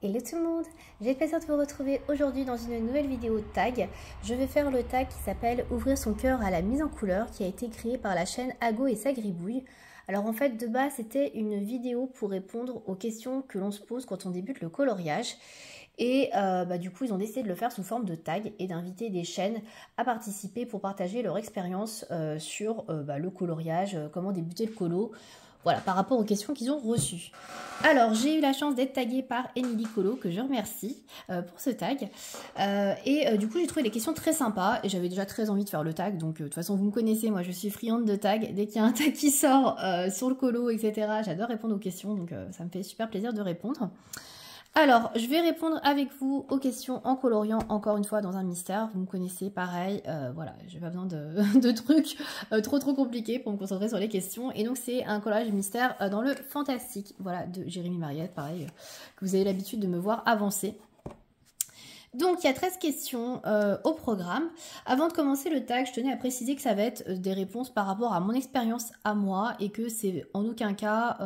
Hello tout le monde, j'ai le plaisir de vous retrouver aujourd'hui dans une nouvelle vidéo tag. Je vais faire le tag qui s'appelle Ouvrir son cœur à la mise en couleur, qui a été créé par la chaîne Ago et sa gribouille. Alors en fait de base c'était une vidéo pour répondre aux questions que l'on se pose quand on débute le coloriage. Et du coup ils ont décidé de le faire sous forme de tag et d'inviter des chaînes à participer pour partager leur expérience sur le coloriage, comment débuter le colo. Voilà, par rapport aux questions qu'ils ont reçues. Alors, j'ai eu la chance d'être taguée par Émilie Colo, que je remercie pour ce tag. Du coup, j'ai trouvé des questions très sympas et j'avais déjà très envie de faire le tag. Donc, de toute façon, vous me connaissez, moi, je suis friande de tag. Dès qu'il y a un tag qui sort sur le colo, etc., j'adore répondre aux questions. Donc, ça me fait super plaisir de répondre. Alors, je vais répondre avec vous aux questions en coloriant, encore une fois, dans un mystère. Vous me connaissez, pareil, voilà, j'ai pas besoin de trucs trop compliqués pour me concentrer sur les questions. Et donc, c'est un collage mystère dans le fantastique, voilà, de Jérémy Mariette, pareil, que vous avez l'habitude de me voir avancer. Donc, il y a 13 questions au programme. Avant de commencer le tag, je tenais à préciser que ça va être des réponses par rapport à mon expérience à moi et que c'est en aucun cas,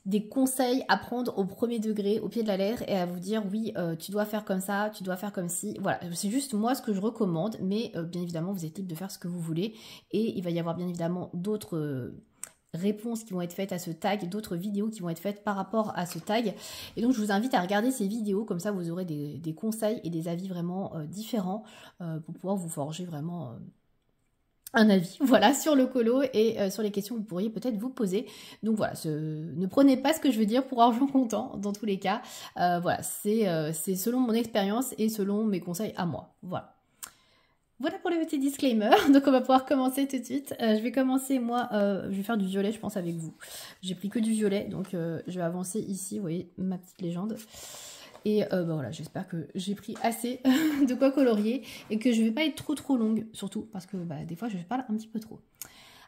des conseils à prendre au premier degré, au pied de la lettre, et à vous dire oui, tu dois faire comme ça, tu dois faire comme ci. Voilà, c'est juste moi ce que je recommande, mais bien évidemment, vous êtes libre de faire ce que vous voulez. Et il va y avoir bien évidemment d'autres réponses qui vont être faites à ce tag, d'autres vidéos qui vont être faites par rapport à ce tag. Et donc, je vous invite à regarder ces vidéos, comme ça, vous aurez des conseils et des avis vraiment différents pour pouvoir vous forger vraiment un avis, voilà, sur le colo et sur les questions que vous pourriez peut-être vous poser. Donc voilà, ne prenez pas ce que je veux dire pour argent comptant, dans tous les cas. Voilà, c'est selon mon expérience et selon mes conseils à moi. Voilà. Voilà pour le petit disclaimer. Donc on va pouvoir commencer tout de suite. Je vais commencer, moi, je vais faire du violet, je pense, avec vous. J'ai pris que du violet, donc je vais avancer ici, vous voyez, ma petite légende. Et voilà, j'espère que j'ai pris assez de quoi colorier et que je ne vais pas être trop longue, surtout parce que des fois je parle un petit peu trop.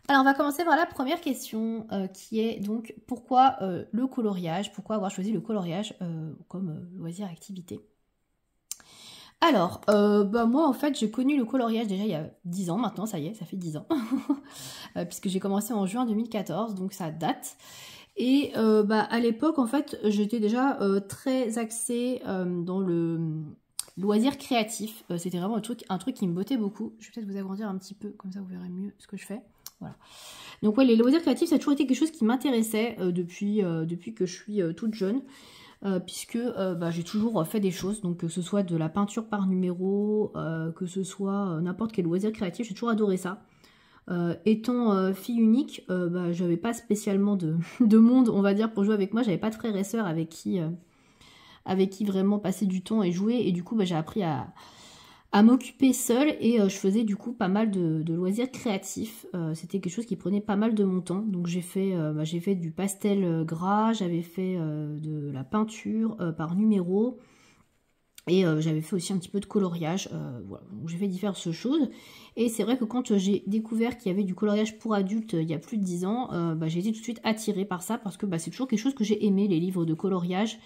Alors on va commencer par la première question qui est donc pourquoi le coloriage, pourquoi avoir choisi le coloriage comme loisir activité. Alors, moi en fait j'ai connu le coloriage déjà il y a 10 ans maintenant, ça y est, ça fait 10 ans, puisque j'ai commencé en juin 2014, donc ça date. Et à l'époque, en fait, j'étais déjà très axée dans le loisir créatif. C'était vraiment un truc qui me bottait beaucoup. Je vais peut-être vous agrandir un petit peu, comme ça vous verrez mieux ce que je fais. Voilà. Donc ouais, les loisirs créatifs, ça a toujours été quelque chose qui m'intéressait depuis que je suis toute jeune. Puisque j'ai toujours fait des choses, donc que ce soit de la peinture par numéro, que ce soit n'importe quel loisir créatif, j'ai toujours adoré ça. Étant fille unique, j'avais pas spécialement de monde, on va dire, pour jouer avec moi. J'avais pas de frères et sœurs avec qui vraiment passer du temps et jouer. Et du coup, j'ai appris à m'occuper seule et je faisais du coup pas mal de loisirs créatifs. C'était quelque chose qui prenait pas mal de mon temps. Donc j'ai fait du pastel gras, j'avais fait de la peinture par numéro. Et j'avais fait aussi un petit peu de coloriage, voilà. Donc j'ai fait diverses choses. Et c'est vrai que quand j'ai découvert qu'il y avait du coloriage pour adultes il y a plus de 10 ans, j'ai été tout de suite attirée par ça parce que c'est toujours quelque chose que j'ai aimé, les livres de coloriage,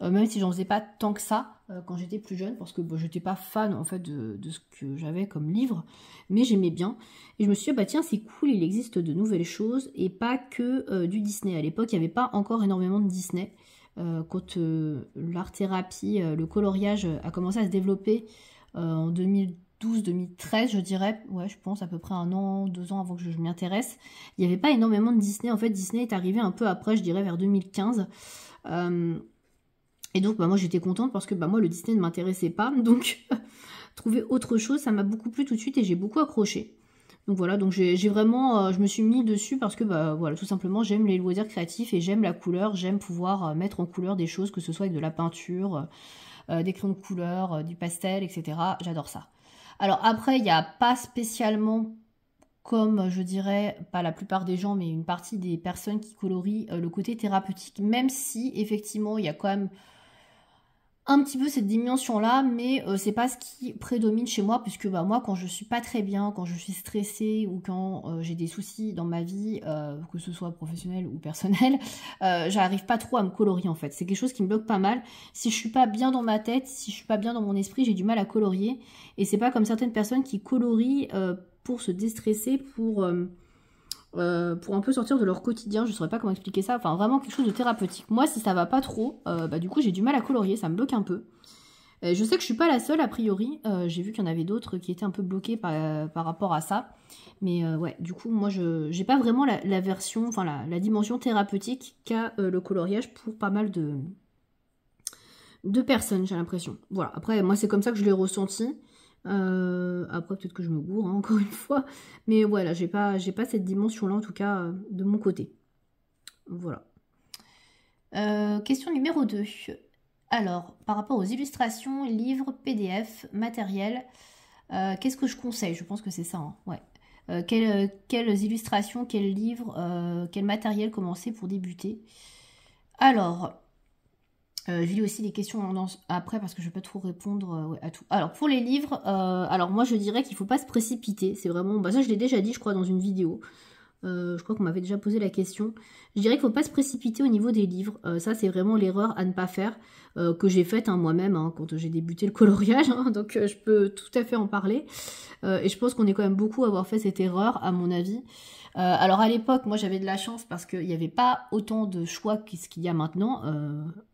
même si j'en faisais pas tant que ça quand j'étais plus jeune, parce que j'étais pas fan en fait de ce que j'avais comme livre, mais j'aimais bien. Et je me suis dit, tiens, c'est cool, il existe de nouvelles choses et pas que du Disney. À l'époque, il n'y avait pas encore énormément de Disney. Quand l'art-thérapie, le coloriage a commencé à se développer en 2012-2013, je dirais, ouais, je pense à peu près 1 an, 2 ans avant que je m'y intéresse. Il n'y avait pas énormément de Disney. En fait, Disney est arrivé un peu après, je dirais vers 2015. Et donc, moi, j'étais contente parce que moi, le Disney ne m'intéressait pas. Donc, trouver autre chose, ça m'a beaucoup plu tout de suite et j'ai beaucoup accroché. Donc voilà, donc j'ai vraiment, je me suis mis dessus parce que voilà, tout simplement j'aime les loisirs créatifs et j'aime la couleur, j'aime pouvoir mettre en couleur des choses, que ce soit avec de la peinture, des crayons de couleur, du pastel, etc. J'adore ça. Alors après, il n'y a pas spécialement, comme je dirais, pas la plupart des gens, mais une partie des personnes qui colorient, le côté thérapeutique, même si effectivement il y a quand même un petit peu cette dimension-là, mais c'est pas ce qui prédomine chez moi, puisque moi, quand je suis pas très bien, quand je suis stressée ou quand j'ai des soucis dans ma vie, que ce soit professionnel ou personnel, j'arrive pas trop à me colorier en fait. C'est quelque chose qui me bloque pas mal. Si je suis pas bien dans ma tête, si je suis pas bien dans mon esprit, j'ai du mal à colorier. Et c'est pas comme certaines personnes qui colorient pour se déstresser, pour pour un peu sortir de leur quotidien, je saurais pas comment expliquer ça, enfin vraiment quelque chose de thérapeutique. Moi, si ça va pas trop, du coup j'ai du mal à colorier, ça me bloque un peu. Je sais que je suis pas la seule a priori, j'ai vu qu'il y en avait d'autres qui étaient un peu bloqués par rapport à ça. Mais ouais, du coup moi je j'ai pas vraiment la version, enfin la dimension thérapeutique qu'a le coloriage pour pas mal de personnes, j'ai l'impression. Voilà, après moi c'est comme ça que je l'ai ressenti. Après peut-être que je me gourre, hein, encore une fois. Mais voilà, j'ai pas cette dimension-là en tout cas de mon côté. Voilà. Question numéro 2. Alors, par rapport aux illustrations, livres, PDF, matériel, qu'est-ce que je conseille? Je pense que c'est ça, hein, ouais. Quelles illustrations, quels livres, quel matériel commencer pour débuter? Alors, je lis aussi les questions après parce que je ne vais pas trop répondre ouais, à tout. Alors, pour les livres, alors moi je dirais qu'il ne faut pas se précipiter. C'est vraiment, bah ça je l'ai déjà dit je crois dans une vidéo. Je crois qu'on m'avait déjà posé la question. Je dirais qu'il ne faut pas se précipiter au niveau des livres. Ça, c'est vraiment l'erreur à ne pas faire, que j'ai faite hein, moi-même hein, quand j'ai débuté le coloriage. Hein, donc, je peux tout à fait en parler. Et je pense qu'on est quand même beaucoup à avoir fait cette erreur, à mon avis. Alors, à l'époque, moi, j'avais de la chance parce qu'il n'y avait pas autant de choix que ce qu'il y a maintenant.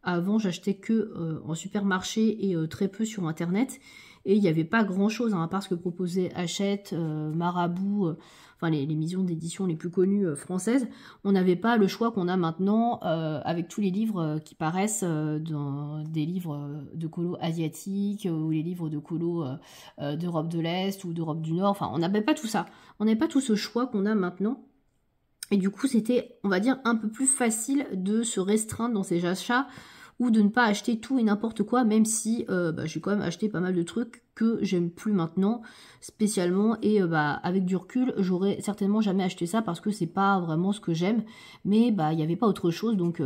Avant, j'achetais que en supermarché et très peu sur Internet. Et il n'y avait pas grand-chose, hein, à part ce que proposait Hachette, Marabout... enfin les maisons d'édition les plus connues françaises, on n'avait pas le choix qu'on a maintenant avec tous les livres qui paraissent dans des livres de colo asiatiques ou les livres de colo d'Europe de l'Est ou d'Europe du Nord. Enfin, on n'avait pas tout ça. On n'avait pas tout ce choix qu'on a maintenant. Et du coup, c'était, on va dire, un peu plus facile de se restreindre dans ses achats ou de ne pas acheter tout et n'importe quoi, même si j'ai quand même acheté pas mal de trucs que j'aime plus maintenant, spécialement, et avec du recul, j'aurais certainement jamais acheté ça parce que c'est pas vraiment ce que j'aime, mais il n'y avait pas autre chose, donc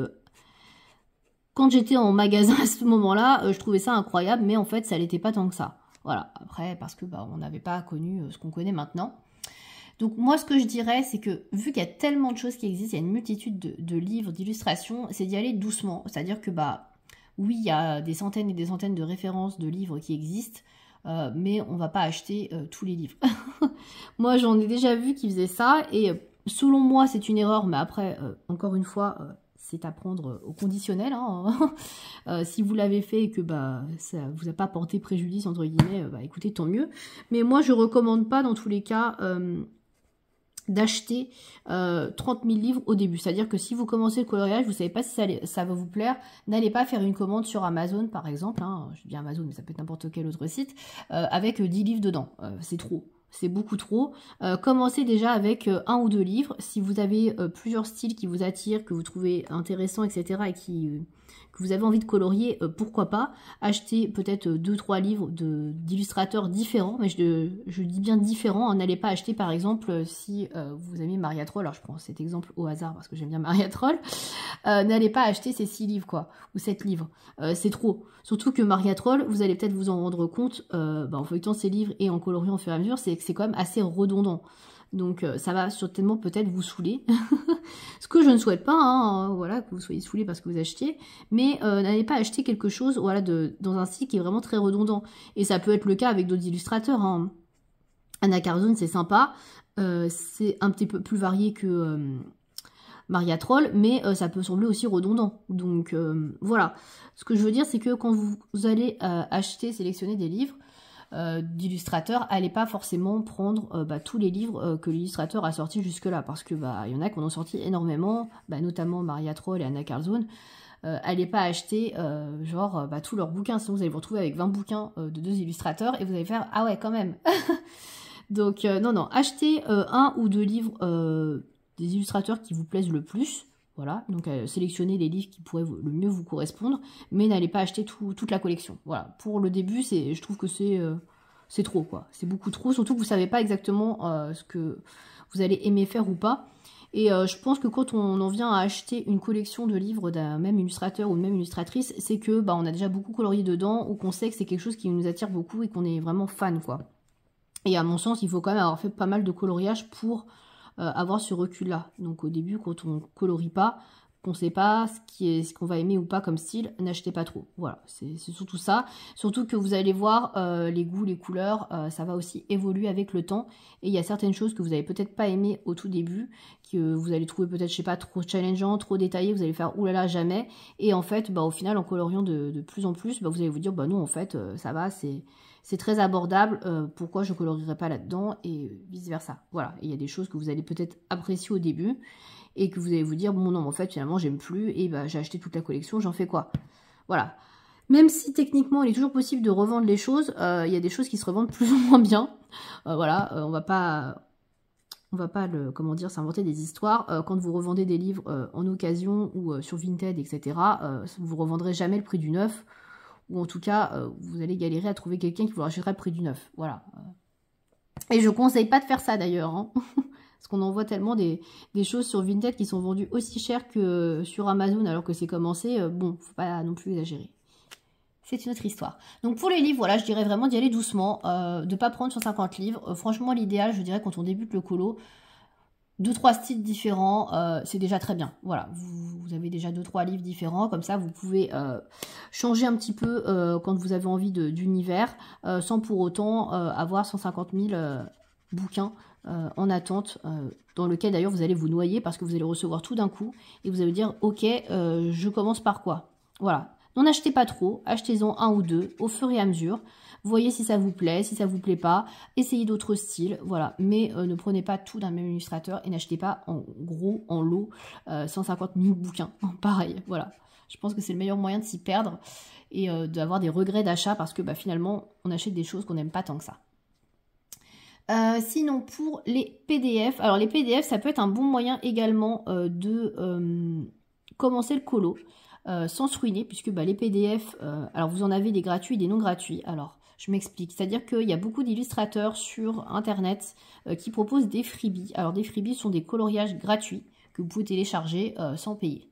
quand j'étais en magasin à ce moment-là, je trouvais ça incroyable, mais en fait, ça l'était pas tant que ça. Voilà, après, parce que on n'avait pas connu ce qu'on connaît maintenant. Donc moi ce que je dirais c'est que vu qu'il y a tellement de choses qui existent, il y a une multitude de livres, d'illustrations, c'est d'y aller doucement. C'est-à-dire que oui il y a des centaines et des centaines de références de livres qui existent, mais on va pas acheter tous les livres. Moi j'en ai déjà vu qui faisaient ça et selon moi c'est une erreur, mais après encore une fois c'est à prendre au conditionnel. Hein. Si vous l'avez fait et que ça vous a pas porté préjudice entre guillemets, écoutez tant mieux. Mais moi je recommande pas dans tous les cas d'acheter 30 000 livres au début. C'est-à-dire que si vous commencez le coloriage, vous ne savez pas si ça va vous plaire, n'allez pas faire une commande sur Amazon par exemple, hein, je dis Amazon mais ça peut être n'importe quel autre site, avec 10 livres dedans. C'est trop. C'est beaucoup trop. Commencez déjà avec 1 ou 2 livres. Si vous avez plusieurs styles qui vous attirent, que vous trouvez intéressants, etc. et que vous avez envie de colorier, pourquoi pas. Achetez peut-être 2-3 livres d'illustrateurs différents. Mais je dis bien différents. Hein. N'allez pas acheter par exemple si vous aimez Maria Troll. Alors je prends cet exemple au hasard parce que j'aime bien Maria Troll. N'allez pas acheter ces 6 livres quoi. Ou 7 livres. C'est trop. Surtout que Maria Troll, vous allez peut-être vous en rendre compte en feuilletant ces livres et en coloriant au fur et à mesure, c'est que c'est quand même assez redondant. Donc ça va certainement peut-être vous saouler. Ce que je ne souhaite pas, hein, voilà, que vous soyez saoulé parce que vous achetiez. Mais n'allez pas acheter quelque chose voilà, dans un style qui est vraiment très redondant. Et ça peut être le cas avec d'autres illustrateurs. Hein. Anna Carzone, c'est sympa. C'est un petit peu plus varié que Maria Troll, mais ça peut sembler aussi redondant. Donc voilà. Ce que je veux dire, c'est que quand vous allez acheter, sélectionner des livres, d'illustrateurs, allez pas forcément prendre tous les livres que l'illustrateur a sortis jusque-là, parce que il y en a qui en ont sorti énormément, notamment Maria Troll et Anna Carzone. Allez pas acheter tous leurs bouquins, sinon vous allez vous retrouver avec 20 bouquins de 2 illustrateurs et vous allez faire ah ouais quand même. Donc non, achetez 1 ou 2 livres des illustrateurs qui vous plaisent le plus. Voilà, donc sélectionnez les livres qui pourraient le mieux vous correspondre, mais n'allez pas acheter toute la collection. Voilà, pour le début, je trouve que c'est trop, quoi. C'est beaucoup trop, surtout que vous ne savez pas exactement ce que vous allez aimer faire ou pas. Et je pense que quand on en vient à acheter une collection de livres d'un même illustrateur ou une même illustratrice, c'est que on a déjà beaucoup colorié dedans, ou qu'on sait que c'est quelque chose qui nous attire beaucoup et qu'on est vraiment fan, quoi. Et à mon sens, il faut quand même avoir fait pas mal de coloriage pour avoir ce recul-là. Donc au début, quand on colorie pas, qu'on ne sait pas ce qu'on va aimer ou pas comme style, n'achetez pas trop. Voilà, c'est surtout ça. Surtout que vous allez voir les goûts, les couleurs, ça va aussi évoluer avec le temps. Et il y a certaines choses que vous n'avez peut-être pas aimées au tout début, que vous allez trouver peut-être, je sais pas, trop challengeant, trop détaillé, vous allez faire oulala, jamais. Et en fait, bah, au final, en coloriant de plus en plus, bah, vous allez vous dire, bah non, en fait, ça va, c'est très abordable, pourquoi je colorierais pas là-dedans, et vice-versa. Voilà, il y a des choses que vous allez peut-être apprécier au début, et que vous allez vous dire, bon non, en fait, finalement, j'aime plus, et bah, j'ai acheté toute la collection, j'en fais quoi? Voilà. Même si techniquement, il est toujours possible de revendre les choses, il y a des choses qui se revendent plus ou moins bien. Voilà, on va pas comment dire, s'inventer des histoires. Quand vous revendez des livres en occasion ou sur Vinted, etc., vous ne revendrez jamais le prix du neuf. Ou en tout cas, vous allez galérer à trouver quelqu'un qui vous rachètera le prix du neuf. Voilà. Et je ne conseille pas de faire ça d'ailleurs. Hein. Parce qu'on en voit tellement des choses sur Vinted qui sont vendues aussi cher que sur Amazon alors que c'est commencé. Bon, faut pas non plus exagérer. C'est une autre histoire. Donc pour les livres, voilà, je dirais vraiment d'y aller doucement, de ne pas prendre 150 livres. Franchement, l'idéal, je dirais, quand on débute le colo, 2-3 styles différents, c'est déjà très bien. Voilà, vous avez déjà 2-3 livres différents, comme ça vous pouvez changer un petit peu quand vous avez envie d'univers, sans pour autant avoir 150 000 bouquins en attente, dans lequel d'ailleurs vous allez vous noyer parce que vous allez recevoir tout d'un coup et vous allez dire ok, je commence par quoi. Voilà. N'en achetez pas trop, achetez-en un ou deux au fur et à mesure. Voyez si ça vous plaît, si ça vous plaît pas. Essayez d'autres styles, voilà. Mais ne prenez pas tout d'un même illustrateur et n'achetez pas en gros, en lot, 150 000 bouquins. Pareil, voilà. Je pense que c'est le meilleur moyen de s'y perdre et d'avoir des regrets d'achat parce que bah, finalement, on achète des choses qu'on n'aime pas tant que ça. Sinon, pour les PDF, alors les PDF, ça peut être un bon moyen également de commencer le colo. Sans se ruiner, puisque bah, les PDF, alors vous en avez des gratuits et des non gratuits. Alors, je m'explique. C'est-à-dire qu'il y a beaucoup d'illustrateurs sur Internet qui proposent des freebies. Alors, des freebies sont des coloriages gratuits que vous pouvez télécharger sans payer.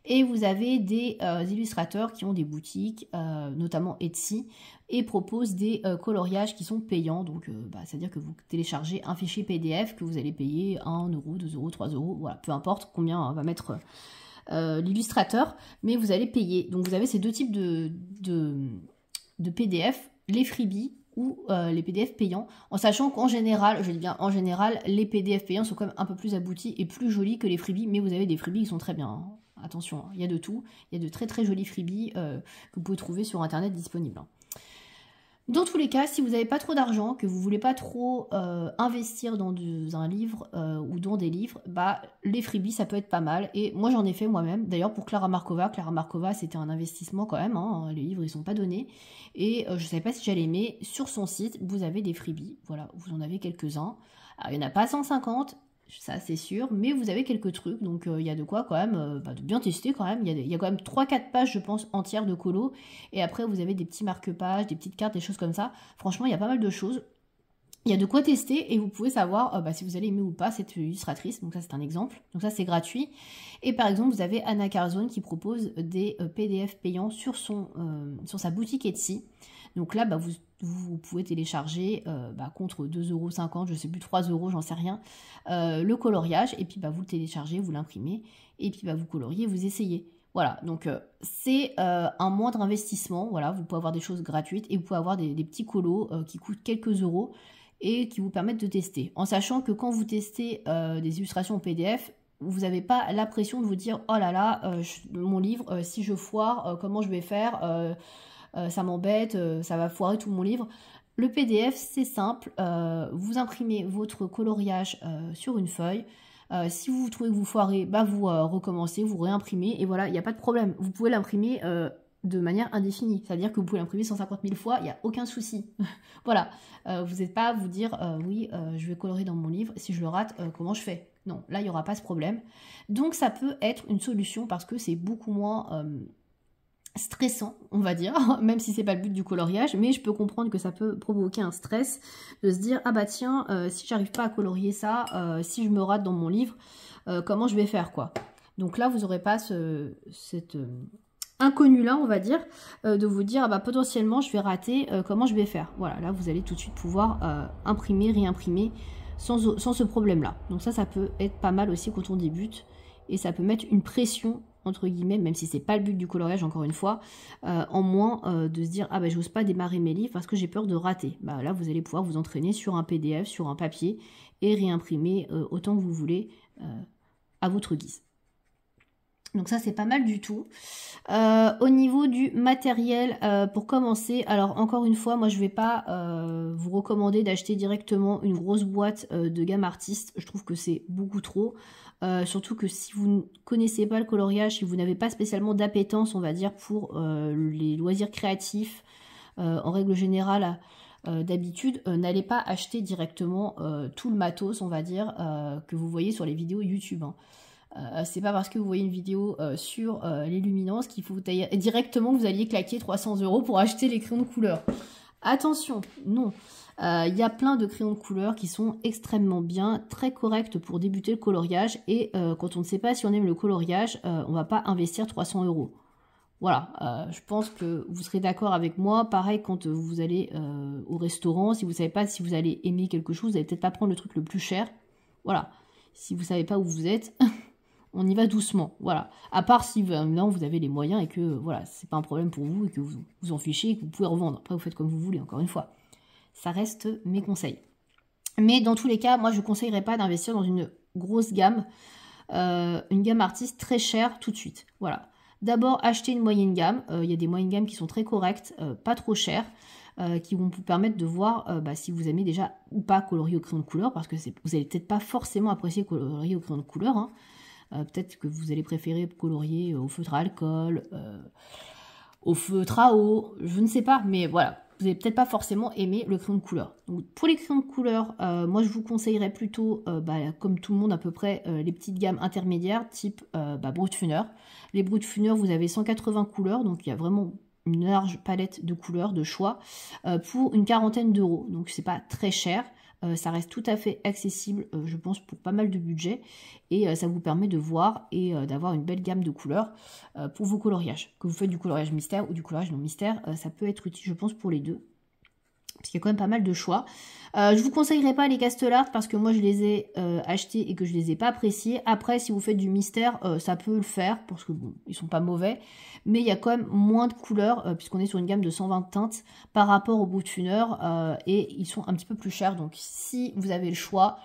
Et vous avez des illustrateurs qui ont des boutiques, notamment Etsy, et proposent des coloriages qui sont payants. Donc, c'est-à-dire que vous téléchargez un fichier PDF que vous allez payer 1 €, 2 €, 3 €, voilà, peu importe combien va mettre l'illustrateur, mais vous allez payer. Donc vous avez ces deux types de PDF, les freebies ou les PDF payants, en sachant qu'en général, je dis bien en général, les PDF payants sont quand même un peu plus aboutis et plus jolis que les freebies, mais vous avez des freebies qui sont très bien. Hein. Attention, hein, il y a de tout. Il y a de très très jolis freebies que vous pouvez trouver sur Internet disponibles. Hein. Dans tous les cas, si vous n'avez pas trop d'argent, que vous ne voulez pas trop investir dans un livre ou dans des livres, bah, les freebies, ça peut être pas mal. Et moi, j'en ai fait moi-même. D'ailleurs, pour Clara Markova. Clara Markova, c'était un investissement quand même. Hein. Les livres, ils ne sont pas donnés. Et je ne savais pas si j'allais aimer. Sur son site, vous avez des freebies. Voilà, vous en avez quelques-uns. Alors, il n'y en a pas 150. Ça c'est sûr, mais vous avez quelques trucs, donc il y a de quoi quand même de bien tester quand même. Il y a quand même 3-4 pages, je pense, entières de colo, et après vous avez des petits marque-pages, des petites cartes, des choses comme ça. Franchement, il y a pas mal de choses. Il y a de quoi tester, et vous pouvez savoir si vous allez aimer ou pas cette illustratrice. Donc ça c'est un exemple, donc ça c'est gratuit. Et par exemple, vous avez Anna Carzone qui propose des PDF payants sur sa boutique Etsy. Donc là, vous pouvez télécharger contre 2,50 €, je sais plus, 3 €, j'en sais rien, le coloriage, et puis vous le téléchargez, vous l'imprimez, et puis vous coloriez, vous essayez. Voilà, donc c'est un moindre investissement, voilà, vous pouvez avoir des choses gratuites, et vous pouvez avoir des petits colos qui coûtent quelques euros, et qui vous permettent de tester. En sachant que quand vous testez des illustrations en PDF, vous n'avez pas la pression de vous dire « Oh là là, mon livre, si je foire, comment je vais faire ça m'embête, ça va foirer tout mon livre. » Le PDF, c'est simple. Vous imprimez votre coloriage sur une feuille. Si vous trouvez que vous foirez, vous recommencez, vous réimprimez. Et voilà, il n'y a pas de problème. Vous pouvez l'imprimer de manière indéfinie. C'est-à-dire que vous pouvez l'imprimer 150 000 fois, il n'y a aucun souci. Voilà. Vous n'êtes pas à vous dire oui, je vais colorer dans mon livre. Si je le rate, comment je fais? Non, là, il n'y aura pas ce problème. Donc, ça peut être une solution parce que c'est beaucoup moins stressant, on va dire, même si c'est pas le but du coloriage, mais je peux comprendre que ça peut provoquer un stress de se dire ah bah tiens, si j'arrive pas à colorier ça, si je me rate dans mon livre, comment je vais faire quoi. Donc là vous n'aurez pas cet inconnu là, on va dire, de vous dire ah bah potentiellement je vais rater, comment je vais faire. Voilà, là vous allez tout de suite pouvoir imprimer, réimprimer sans ce problème là. Donc ça peut être pas mal aussi quand on débute et ça peut mettre une pression entre guillemets, même si c'est pas le but du coloriage encore une fois, en moins de se dire ah bah j'ose pas démarrer mes livres parce que j'ai peur de rater. Bah là vous allez pouvoir vous entraîner sur un PDF, sur un papier et réimprimer autant que vous voulez à votre guise. Donc ça, c'est pas mal du tout. Au niveau du matériel, pour commencer, alors encore une fois, moi je vais pas vous recommander d'acheter directement une grosse boîte de gamme artiste. Je trouve que c'est beaucoup trop. Surtout que si vous ne connaissez pas le coloriage, si vous n'avez pas spécialement d'appétence, on va dire, pour les loisirs créatifs, en règle générale, d'habitude, n'allez pas acheter directement tout le matos, on va dire, que vous voyez sur les vidéos YouTube, hein. C'est pas parce que vous voyez une vidéo sur les luminances qu'il faut directement que vous alliez claquer 300 € pour acheter les crayons de couleur. Attention, non. Il y a plein de crayons de couleur qui sont extrêmement bien, très corrects pour débuter le coloriage. Et quand on ne sait pas si on aime le coloriage, on va pas investir 300 €. Voilà, je pense que vous serez d'accord avec moi. Pareil, quand vous allez au restaurant, si vous ne savez pas si vous allez aimer quelque chose, vous n'allez peut-être pas prendre le truc le plus cher. Voilà, si vous ne savez pas où vous êtes... on y va doucement, voilà. À part si maintenant vous avez les moyens et que voilà, c'est pas un problème pour vous et que vous vous en fichez et que vous pouvez revendre. Après, vous faites comme vous voulez, encore une fois. Ça reste mes conseils. Mais dans tous les cas, moi je ne conseillerais pas d'investir dans une grosse gamme, une gamme artiste très chère tout de suite. Voilà. D'abord, acheter une moyenne gamme. Il y a des moyennes gammes qui sont très correctes, pas trop chères, qui vont vous permettre de voir si vous aimez déjà ou pas colorier au crayon de couleur, parce que vous n'allez peut-être pas forcément apprécier colorier au crayon de couleur, hein. Peut-être que vous allez préférer colorier au feutre à alcool, au feutre à eau, je ne sais pas, mais voilà, vous n'allez peut-être pas forcément aimer le crayon de couleur. Donc, pour les crayons de couleur, moi je vous conseillerais plutôt, comme tout le monde à peu près, les petites gammes intermédiaires, type Brutfuner. Les Brutfuner, vous avez 180 couleurs, donc il y a vraiment une large palette de couleurs, de choix, pour une quarantaine d'euros. Donc c'est pas très cher. Ça reste tout à fait accessible, je pense, pour pas mal de budget. Et ça vous permet de voir et d'avoir une belle gamme de couleurs pour vos coloriages. Que vous faites du coloriage mystère ou du coloriage non mystère, ça peut être utile, je pense, pour les deux. Parce qu'il y a quand même pas mal de choix. Je vous conseillerais pas les Castellart parce que moi je les ai achetés et que je les ai pas appréciés. Après, si vous faites du mystère, ça peut le faire parce que bon, ils sont pas mauvais. Mais il y a quand même moins de couleurs puisqu'on est sur une gamme de 120 teintes par rapport au Brutfuner et ils sont un petit peu plus chers. Donc si vous avez le choix,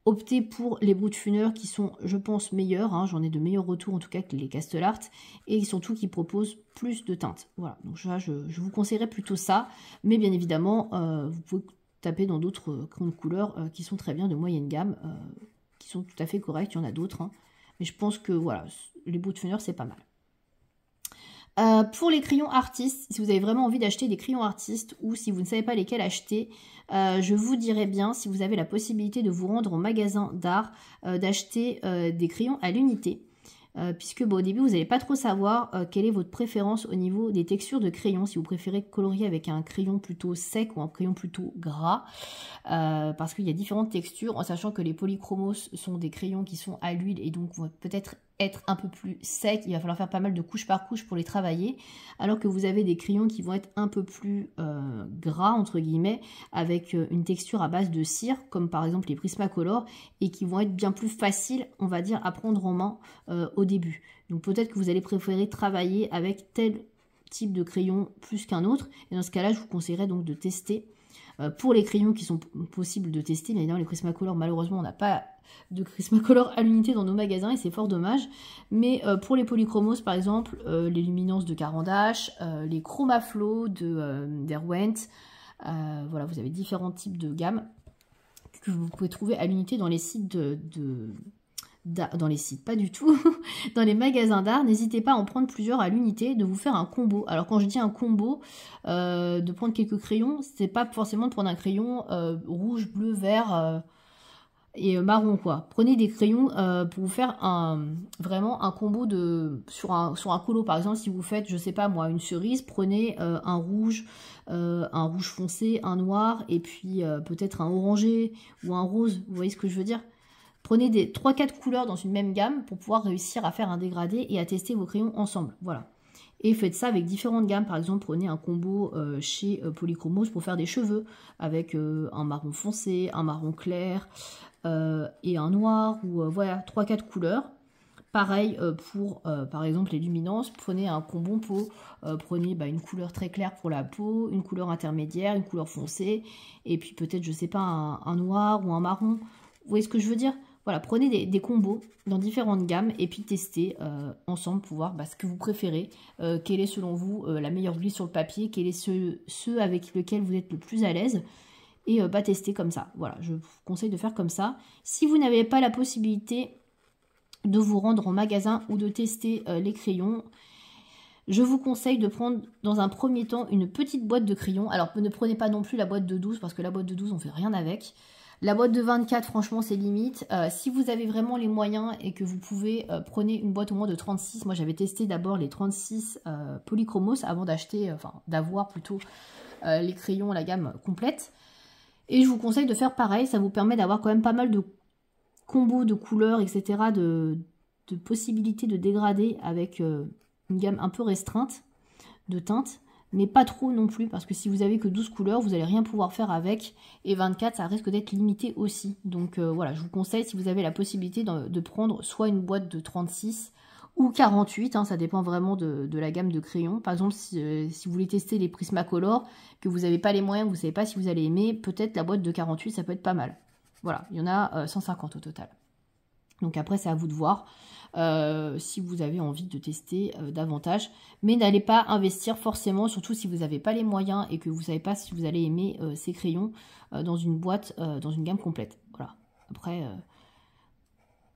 optez pour les Brutfuner qui sont, je pense, meilleurs. Hein. J'en ai de meilleurs retours en tout cas que les Castellart. Et surtout qui proposent plus de teintes. Voilà, donc je vous conseillerais plutôt ça. Mais bien évidemment, vous pouvez taper dans d'autres crayons de couleur qui sont très bien de moyenne gamme. Qui sont tout à fait corrects, il y en a d'autres. Hein. Mais je pense que voilà, les Brutfuner c'est pas mal. Pour les crayons artistes, si vous avez vraiment envie d'acheter des crayons artistes ou si vous ne savez pas lesquels acheter, je vous dirais bien, si vous avez la possibilité de vous rendre au magasin d'art, d'acheter des crayons à l'unité. Puisque au début, vous n'allez pas trop savoir quelle est votre préférence au niveau des textures de crayon, si vous préférez colorier avec un crayon plutôt sec ou un crayon plutôt gras, parce qu'il y a différentes textures, en sachant que les polychromos sont des crayons qui sont à l'huile et donc vont peut-être être un peu plus secs, il va falloir faire pas mal de couche par couche pour les travailler, alors que vous avez des crayons qui vont être un peu plus gras, entre guillemets, avec une texture à base de cire, comme par exemple les Prismacolor, et qui vont être bien plus faciles, on va dire, à prendre en main au début. Donc peut-être que vous allez préférer travailler avec tel type de crayon plus qu'un autre, et dans ce cas-là, je vous conseillerais donc de tester. Pour les crayons qui sont possibles de tester, mais évidemment les Prismacolor, malheureusement on n'a pas de Prismacolor à l'unité dans nos magasins et c'est fort dommage. Mais pour les polychromos par exemple, les luminances de Caran d'Ache, les Chromaflow d'Erwent, voilà, vous avez différents types de gammes que vous pouvez trouver à l'unité dans les sites dans les sites, pas du tout, dans les magasins d'art. N'hésitez pas à en prendre plusieurs à l'unité, de vous faire un combo. Alors quand je dis un combo, de prendre quelques crayons, c'est pas forcément de prendre un crayon rouge, bleu, vert et marron quoi. Prenez des crayons pour vous faire vraiment un combo sur un colo. Par exemple, si vous faites, je sais pas moi, une cerise, prenez un rouge foncé, un noir et puis peut-être un orangé ou un rose. Vous voyez ce que je veux dire? Prenez des 3-4 couleurs dans une même gamme pour pouvoir réussir à faire un dégradé et à tester vos crayons ensemble. Voilà. Et faites ça avec différentes gammes. Par exemple, prenez un combo chez Polychromos pour faire des cheveux avec un marron foncé, un marron clair et un noir. Ou voilà, 3-4 couleurs. Pareil pour, par exemple, les luminances. Prenez un combo peau. Prenez une couleur très claire pour la peau, une couleur intermédiaire, une couleur foncée. Et puis peut-être, je sais pas, un noir ou un marron. Vous voyez ce que je veux dire? voilà, prenez des combos dans différentes gammes et puis testez ensemble pour voir ce que vous préférez, quelle est selon vous la meilleure glisse sur le papier, quel est ceux avec lequel vous êtes le plus à l'aise, et tester comme ça. Voilà, je vous conseille de faire comme ça. Si vous n'avez pas la possibilité de vous rendre en magasin ou de tester les crayons, je vous conseille de prendre dans un premier temps une petite boîte de crayons. Alors ne prenez pas non plus la boîte de 12 parce que la boîte de 12 on fait rien avec. La boîte de 24 franchement c'est limite. Si vous avez vraiment les moyens et que vous pouvez, prenez une boîte au moins de 36. Moi j'avais testé d'abord les 36 polychromos avant d'acheter, d'avoir plutôt les crayons, la gamme complète. Et je vous conseille de faire pareil, ça vous permet d'avoir quand même pas mal de combos de couleurs, etc. de possibilités de dégrader avec une gamme un peu restreinte de teintes, mais pas trop non plus, parce que si vous avez que 12 couleurs, vous n'allez rien pouvoir faire avec, et 24, ça risque d'être limité aussi. Donc voilà, je vous conseille, si vous avez la possibilité de prendre soit une boîte de 36 ou 48, ça dépend vraiment de la gamme de crayons. Par exemple, si vous voulez tester les Prismacolor, que vous n'avez pas les moyens, vous ne savez pas si vous allez aimer, peut-être la boîte de 48, ça peut être pas mal. Voilà, il y en a 150 au total. Donc après, c'est à vous de voir si vous avez envie de tester davantage. Mais n'allez pas investir forcément, surtout si vous n'avez pas les moyens et que vous ne savez pas si vous allez aimer ces crayons dans une boîte, dans une gamme complète. Voilà. Après,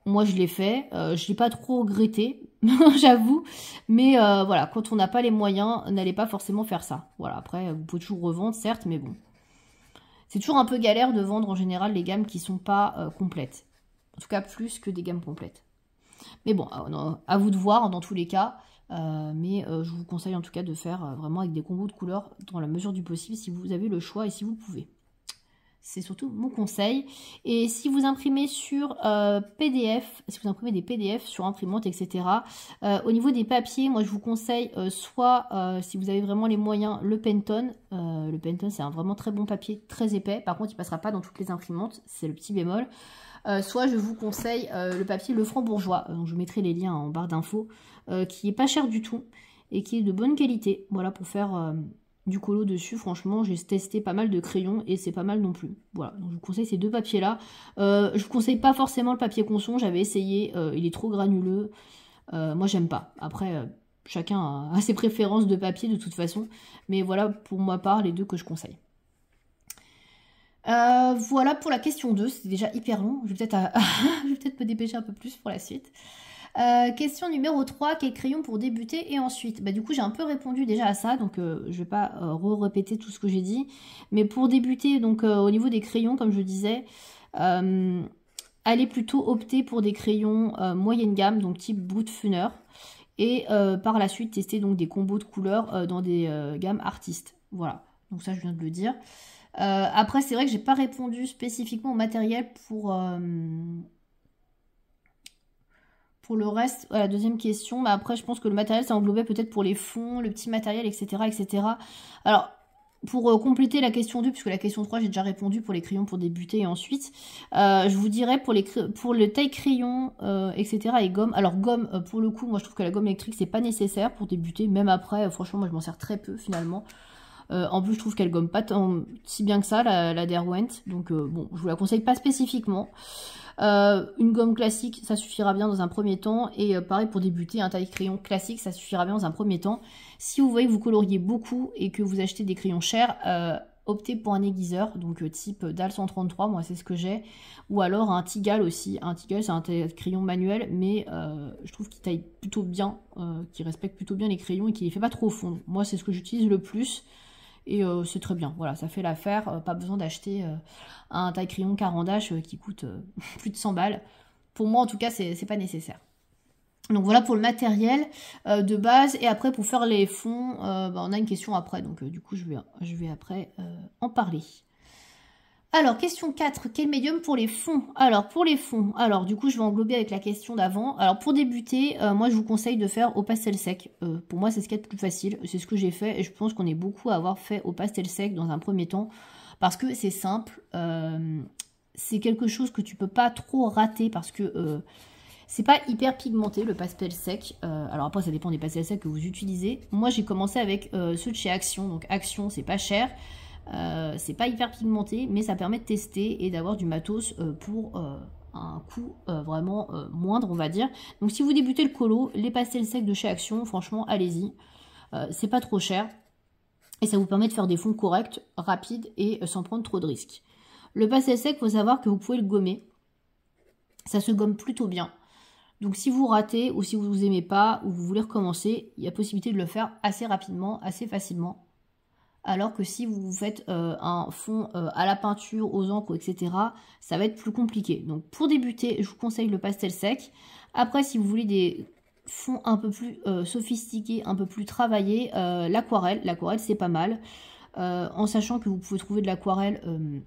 moi je l'ai fait. Je ne l'ai pas trop regretté, j'avoue. Mais voilà, quand on n'a pas les moyens, n'allez pas forcément faire ça. Voilà. Après, vous pouvez toujours revendre, certes, mais bon. C'est toujours un peu galère de vendre en général les gammes qui ne sont pas complètes. En tout cas, plus que des gammes complètes. Mais bon, à vous de voir dans tous les cas. Mais je vous conseille en tout cas de faire vraiment avec des combos de couleurs dans la mesure du possible si vous avez le choix et si vous pouvez. C'est surtout mon conseil. Et si vous imprimez sur PDF, si vous imprimez des PDF sur imprimante, etc. Au niveau des papiers, moi je vous conseille soit, si vous avez vraiment les moyens, le Penton. Le Penton, c'est un vraiment très bon papier, très épais. Par contre, il ne passera pas dans toutes les imprimantes. C'est le petit bémol. Soit je vous conseille le papier Le Franc-Bourgeois, donc je vous mettrai les liens en barre d'infos, qui est pas cher du tout et qui est de bonne qualité. Voilà, pour faire du colo dessus, franchement, j'ai testé pas mal de crayons et c'est pas mal non plus. Voilà, donc je vous conseille ces deux papiers-là. Je vous conseille pas forcément le papier Conson, j'avais essayé, il est trop granuleux. Moi, j'aime pas. Après, chacun a ses préférences de papier de toute façon, mais voilà pour ma part les deux que je conseille. Voilà pour la question 2, c'était déjà hyper long, je vais peut-être me dépêcher un peu plus pour la suite. Question numéro 3, quel crayon pour débuter et ensuite du coup j'ai un peu répondu déjà à ça, donc je vais pas répéter tout ce que j'ai dit, mais pour débuter, donc au niveau des crayons, comme je disais, allez plutôt opter pour des crayons moyenne gamme, donc type Brutfuner, et par la suite tester donc des combos de couleurs dans des gammes artistes. Voilà, donc ça je viens de le dire. Après, c'est vrai que j'ai pas répondu spécifiquement au matériel pour le reste, la deuxième question. Mais après, je pense que le matériel, ça englobait peut-être pour les fonds, le petit matériel, etc. etc. Alors, pour compléter la question 2, puisque la question 3, j'ai déjà répondu pour les crayons pour débuter et ensuite, je vous dirais pour le taille crayon, etc. et gomme. Alors, gomme, pour le coup, moi, je trouve que la gomme électrique, c'est pas nécessaire pour débuter. Même après, franchement, moi, je m'en sers très peu, finalement. En plus, je trouve qu'elle gomme pas si bien que ça, la Derwent. Donc, bon, je vous la conseille pas spécifiquement. Une gomme classique, ça suffira bien dans un premier temps. Et pareil, pour débuter, un taille-crayon classique, ça suffira bien dans un premier temps. Si vous voyez que vous coloriez beaucoup et que vous achetez des crayons chers, optez pour un aiguiseur, donc type DAL 133, moi c'est ce que j'ai. Ou alors un Tigal aussi. Un Tigal, c'est un crayon manuel, mais je trouve qu'il taille plutôt bien, qu'il respecte plutôt bien les crayons et qu'il les fait pas trop fondre. Moi, c'est ce que j'utilise le plus. Et c'est très bien, voilà, ça fait l'affaire, pas besoin d'acheter un taille crayon Caran-d'Ache qui coûte plus de 100 balles. Pour moi en tout cas, c'est pas nécessaire. Donc voilà pour le matériel de base, et après pour faire les fonds, on a une question après, donc du coup je vais après en parler. Alors, question 4, quel médium pour les fonds? Alors, pour les fonds, du coup, je vais englober avec la question d'avant. Alors, pour débuter, moi, je vous conseille de faire au pastel sec. Pour moi, c'est ce qui est le plus facile. C'est ce que j'ai fait et je pense qu'on est beaucoup à avoir fait au pastel sec dans un premier temps parce que c'est simple. C'est quelque chose que tu peux pas trop rater parce que c'est pas hyper pigmenté, le pastel sec. Alors, après, ça dépend des pastels secs que vous utilisez. Moi, j'ai commencé avec ceux de chez Action. Donc, Action, c'est pas cher. C'est pas hyper pigmenté, mais ça permet de tester et d'avoir du matos pour un coût vraiment moindre, on va dire. Donc si vous débutez le colo, les pastels secs de chez Action, franchement, allez-y. C'est pas trop cher. Et ça vous permet de faire des fonds corrects, rapides et sans prendre trop de risques. Le pastel sec, il faut savoir que vous pouvez le gommer. Ça se gomme plutôt bien. Donc si vous ratez ou si vous n'aimez aimez pas ou vous voulez recommencer, il y a possibilité de le faire assez rapidement, assez facilement. Alors que si vous faites un fond à la peinture, aux encres, etc., ça va être plus compliqué. Donc pour débuter, je vous conseille le pastel sec. Après, si vous voulez des fonds un peu plus sophistiqués, un peu plus travaillés, l'aquarelle. L'aquarelle, c'est pas mal. En sachant que vous pouvez trouver de l'aquarelle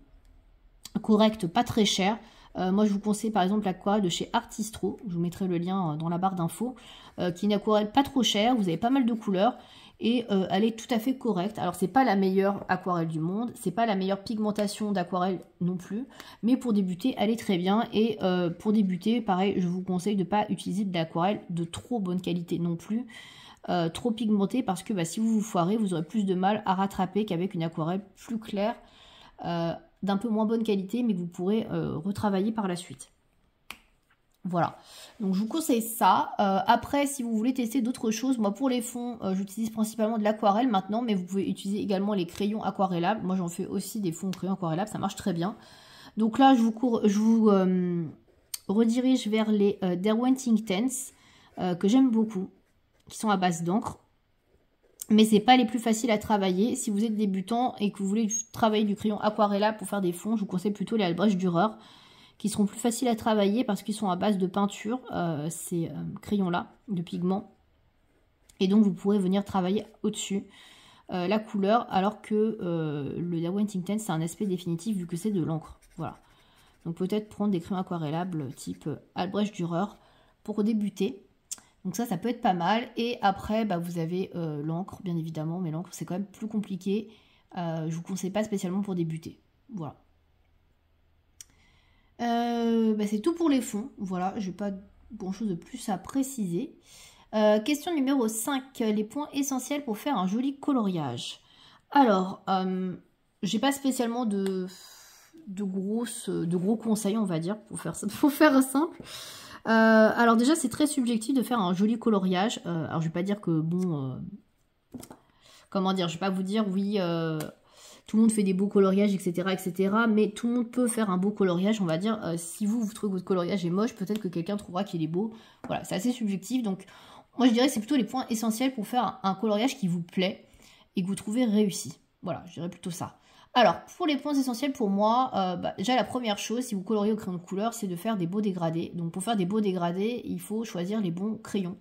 correcte, pas très chère. Moi, je vous conseille par exemple l'aquarelle de chez Artistro. Je vous mettrai le lien dans la barre d'infos. Qui est une aquarelle pas trop chère. Vous avez pas mal de couleurs. Et elle est tout à fait correcte. Alors, c'est pas la meilleure aquarelle du monde. C'est pas la meilleure pigmentation d'aquarelle non plus. Mais pour débuter, elle est très bien. Et pour débuter, pareil, je vous conseille de ne pas utiliser de l'aquarelle de trop bonne qualité non plus. Trop pigmentée parce que si vous vous foirez, vous aurez plus de mal à rattraper qu'avec une aquarelle plus claire. D'un peu moins bonne qualité, mais que vous pourrez retravailler par la suite. Voilà, donc je vous conseille ça. Après, si vous voulez tester d'autres choses, moi pour les fonds, j'utilise principalement de l'aquarelle maintenant, mais vous pouvez utiliser également les crayons aquarellables. Moi j'en fais aussi des fonds crayons aquarellables, ça marche très bien. Donc là, je vous redirige vers les Derwent Inktense, que j'aime beaucoup, qui sont à base d'encre. Mais c'est pas les plus faciles à travailler. Si vous êtes débutant et que vous voulez travailler du crayon aquarellable pour faire des fonds, je vous conseille plutôt les Albrecht Dürer, qui seront plus faciles à travailler parce qu'ils sont à base de peinture, ces crayons-là, de pigments. Et donc vous pourrez venir travailler au-dessus la couleur, alors que le Derwent Inktense, c'est un aspect définitif vu que c'est de l'encre. Voilà. Donc peut-être prendre des crayons aquarellables type Albrecht Dürer pour débuter. Donc ça peut être pas mal. Et après, vous avez l'encre, bien évidemment. Mais l'encre, c'est quand même plus compliqué. Je vous conseille pas spécialement pour débuter. Voilà. C'est tout pour les fonds. Voilà, je n'ai pas grand-chose de plus à préciser. Question numéro 5. Les points essentiels pour faire un joli coloriage. Alors, j'ai pas spécialement de gros conseils, on va dire, pour faire simple. Alors déjà, c'est très subjectif de faire un joli coloriage. Alors je vais pas dire que comment dire, je vais pas vous dire oui, tout le monde fait des beaux coloriages, etc., mais tout le monde peut faire un beau coloriage, on va dire. Si vous trouvez que votre coloriage est moche, peut-être que quelqu'un trouvera qu'il est beau. Voilà, c'est assez subjectif. Donc moi je dirais que c'est plutôt les points essentiels pour faire un coloriage qui vous plaît et que vous trouvez réussi. Voilà, je dirais plutôt ça. Alors, pour les points essentiels pour moi, déjà la première chose, si vous coloriez au crayon de couleur, c'est de faire des beaux dégradés. Donc pour faire des beaux dégradés, il faut choisir les bons crayons.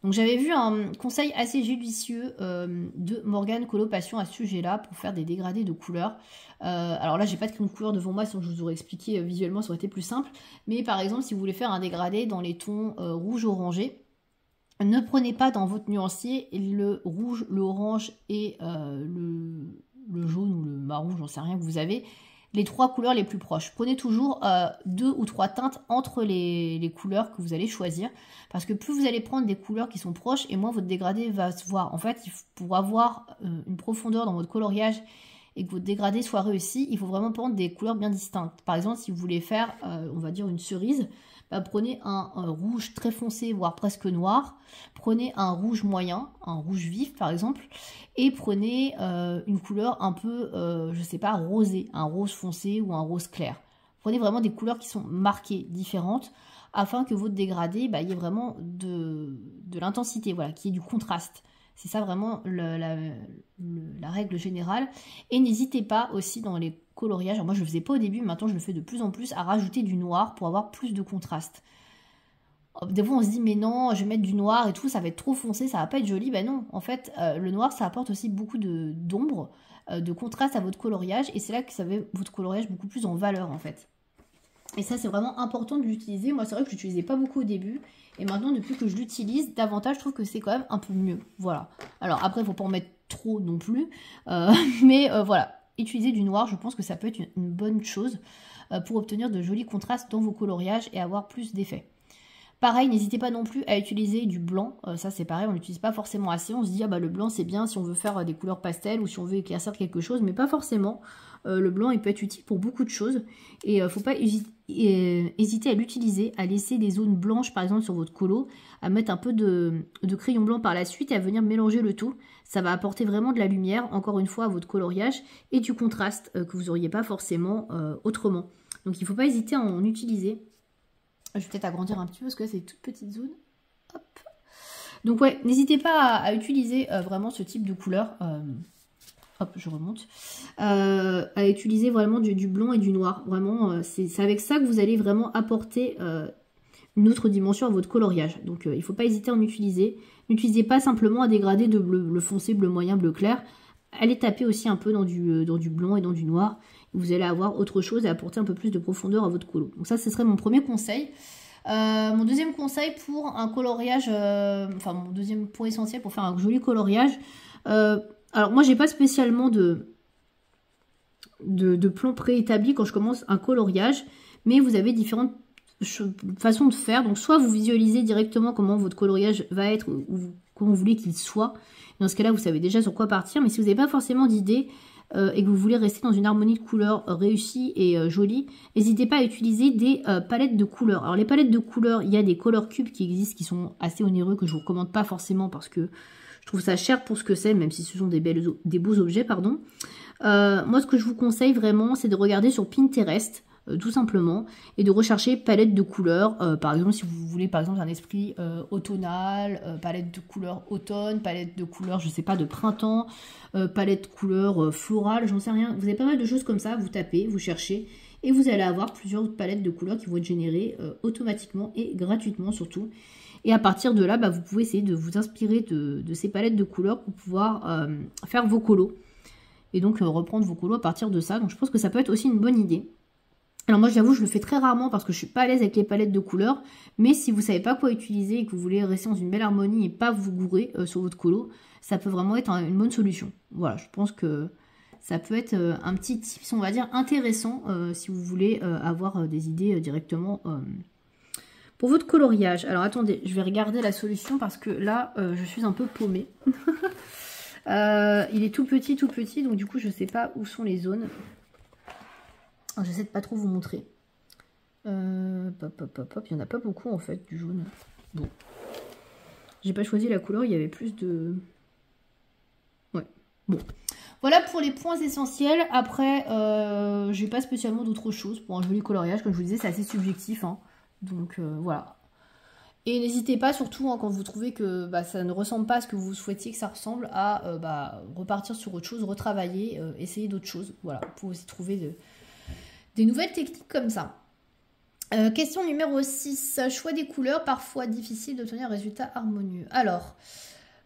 Donc j'avais vu un conseil assez judicieux de Morgane Colopassion à ce sujet-là pour faire des dégradés de couleurs. Alors là, j'ai pas de crayon de couleur devant moi, sinon je vous aurais expliqué visuellement, ça aurait été plus simple. Mais par exemple, si vous voulez faire un dégradé dans les tons rouge-orangé, ne prenez pas dans votre nuancier le rouge, le orange et le jaune ou le marron, j'en sais rien que vous avez, les trois couleurs les plus proches. Prenez toujours 2 ou 3 teintes entre les couleurs que vous allez choisir, parce que plus vous allez prendre des couleurs qui sont proches, et moins votre dégradé va se voir. En fait, pour avoir une profondeur dans votre coloriage et que votre dégradé soit réussi, il faut vraiment prendre des couleurs bien distinctes. Par exemple, si vous voulez faire, on va dire, une cerise, prenez un rouge très foncé, voire presque noir. Prenez un rouge moyen, un rouge vif par exemple. Et prenez une couleur un peu, je sais pas, rosée. Un rose foncé ou un rose clair. Prenez vraiment des couleurs qui sont marquées, différentes, afin que votre dégradé, il y ait vraiment de l'intensité, voilà, qu'il y ait du contraste. C'est ça vraiment la règle générale. Et n'hésitez pas aussi dans les coloriages, alors moi je le faisais pas au début, mais maintenant je le fais de plus en plus, à rajouter du noir pour avoir plus de contraste. Des fois on se dit mais non, je vais mettre du noir et tout, ça va être trop foncé, ça va pas être joli. Ben non, en fait le noir ça apporte aussi beaucoup d'ombre, de contraste à votre coloriage, et c'est là que ça met votre coloriage beaucoup plus en valeur en fait. Et ça c'est vraiment important de l'utiliser. Moi c'est vrai que je l'utilisais pas beaucoup au début, et maintenant depuis que je l'utilise davantage, je trouve que c'est quand même un peu mieux. Voilà. Alors après il faut pas en mettre trop non plus, mais voilà. Utiliser du noir, je pense que ça peut être une bonne chose pour obtenir de jolis contrastes dans vos coloriages et avoir plus d'effets. Pareil, n'hésitez pas non plus à utiliser du blanc. Ça, c'est pareil, on l'utilise pas forcément assez. On se dit, ah bah le blanc, c'est bien si on veut faire des couleurs pastel ou si on veut éclaircir quelque chose, mais pas forcément. Le blanc, il peut être utile pour beaucoup de choses. Et il ne faut pas hésiter à l'utiliser, à laisser des zones blanches, par exemple, sur votre colo, à mettre un peu de crayon blanc par la suite et à venir mélanger le tout. Ça va apporter vraiment de la lumière, encore une fois, à votre coloriage et du contraste que vous n'auriez pas forcément autrement. Donc, il ne faut pas hésiter à en utiliser. Je vais peut-être agrandir un petit peu parce que là, c'est une toute petite zone. Hop. Donc, ouais, n'hésitez pas à utiliser vraiment ce type de couleur. Hop, je remonte. À utiliser vraiment du blanc et du noir. Vraiment, c'est avec ça que vous allez vraiment apporter une autre dimension à votre coloriage. Donc, il ne faut pas hésiter à en utiliser. N'utilisez pas simplement à dégrader de bleu foncé, bleu moyen, bleu clair. Allez taper aussi un peu dans du blanc et dans du noir. Vous allez avoir autre chose et apporter un peu plus de profondeur à votre colo. Donc ça, ce serait mon premier conseil. Mon deuxième conseil pour un coloriage, enfin mon deuxième point essentiel pour faire un joli coloriage. Alors moi, j'ai pas spécialement de plan préétabli quand je commence un coloriage, mais vous avez différentes façons de faire. Donc soit vous visualisez directement comment votre coloriage va être ou comment vous voulez qu'il soit. Dans ce cas-là, vous savez déjà sur quoi partir. Mais si vous n'avez pas forcément d'idée et que vous voulez rester dans une harmonie de couleurs réussie et jolie, n'hésitez pas à utiliser des palettes de couleurs. Alors les palettes de couleurs, il y a des color cubes qui existent, qui sont assez onéreux, que je ne vous recommande pas forcément parce que je trouve ça cher pour ce que c'est, même si ce sont des beaux objets, pardon. Moi, ce que je vous conseille vraiment, c'est de regarder sur Pinterest, tout simplement, et de rechercher palette de couleurs. Par exemple, si vous voulez, par exemple, un esprit automnal, palette de couleurs automne, palette de couleurs, je sais pas, de printemps, palette de couleurs florales, j'en sais rien. Vous avez pas mal de choses comme ça, vous tapez, vous cherchez, et vous allez avoir plusieurs palettes de couleurs qui vont être générées automatiquement et gratuitement surtout. Et à partir de là, bah, vous pouvez essayer de vous inspirer de ces palettes de couleurs pour pouvoir faire vos colos. Et donc reprendre vos colos à partir de ça. Donc je pense que ça peut être aussi une bonne idée. Alors moi j'avoue, je le fais très rarement parce que je suis pas à l'aise avec les palettes de couleurs. Mais si vous savez pas quoi utiliser et que vous voulez rester dans une belle harmonie et pas vous gourer sur votre colo, ça peut vraiment être une bonne solution. Voilà, je pense que ça peut être un petit tips, on va dire, intéressant si vous voulez avoir des idées directement pour votre coloriage. Alors attendez, je vais regarder la solution parce que là, je suis un peu paumée. Il est tout petit, donc du coup, je sais pas où sont les zones. J'essaie de pas trop vous montrer. Hop, il n'y en a pas beaucoup en fait, du jaune. Bon. J'ai pas choisi la couleur, il y avait plus de... Ouais, bon. Voilà pour les points essentiels. Après, j'ai pas spécialement d'autres choses pour un joli coloriage. Comme je vous disais, c'est assez subjectif, hein. Donc voilà. Et n'hésitez pas surtout hein, quand vous trouvez que bah, ça ne ressemble pas à ce que vous souhaitiez que ça ressemble à repartir sur autre chose, retravailler, essayer d'autres choses. Voilà, vous pouvez aussi trouver des nouvelles techniques comme ça. Question numéro 6. Choix des couleurs, parfois difficile d'obtenir un résultat harmonieux. Alors,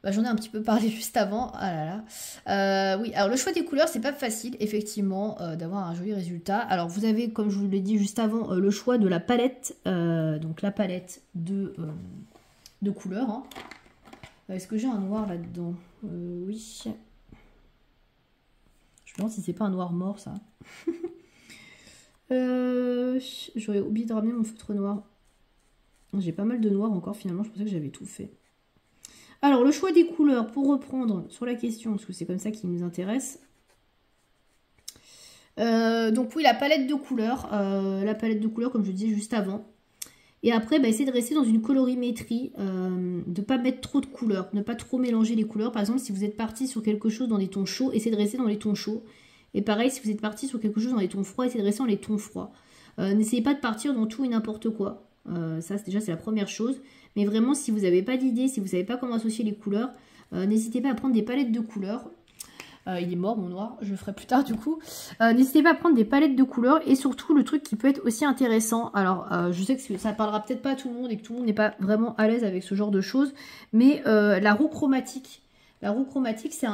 j'en ai un petit peu parlé juste avant. Ah là là. Oui, alors le choix des couleurs, c'est pas facile, effectivement, d'avoir un joli résultat. Alors, vous avez, comme je vous l'ai dit juste avant, le choix de la palette. Donc, la palette de couleurs. Hein. Est-ce que j'ai un noir là-dedans? Oui. Je me demande si c'est pas un noir mort, ça. J'aurais oublié de ramener mon feutre noir. J'ai pas mal de noir encore, finalement. Je pensais que j'avais tout fait. Alors, le choix des couleurs, pour reprendre sur la question, parce que c'est comme ça qui nous intéresse. Donc oui, la palette de couleurs. Comme je disais juste avant. Et après, essayez de rester dans une colorimétrie, de ne pas mettre trop de couleurs, ne pas trop mélanger les couleurs. Par exemple, si vous êtes parti sur quelque chose dans des tons chauds, essayez de rester dans les tons chauds. Et pareil, si vous êtes parti sur quelque chose dans les tons froids, essayez de rester dans les tons froids. N'essayez pas de partir dans tout et n'importe quoi. Ça, déjà, c'est la première chose. Mais vraiment, si vous n'avez pas d'idée, si vous ne savez pas comment associer les couleurs, n'hésitez pas à prendre des palettes de couleurs. Il est mort, mon noir, je le ferai plus tard du coup. N'hésitez pas à prendre des palettes de couleurs. Et surtout, le truc qui peut être aussi intéressant. Alors, je sais que ça ne parlera peut-être pas à tout le monde et que tout le monde n'est pas vraiment à l'aise avec ce genre de choses. Mais la roue chromatique. La roue chromatique, c'est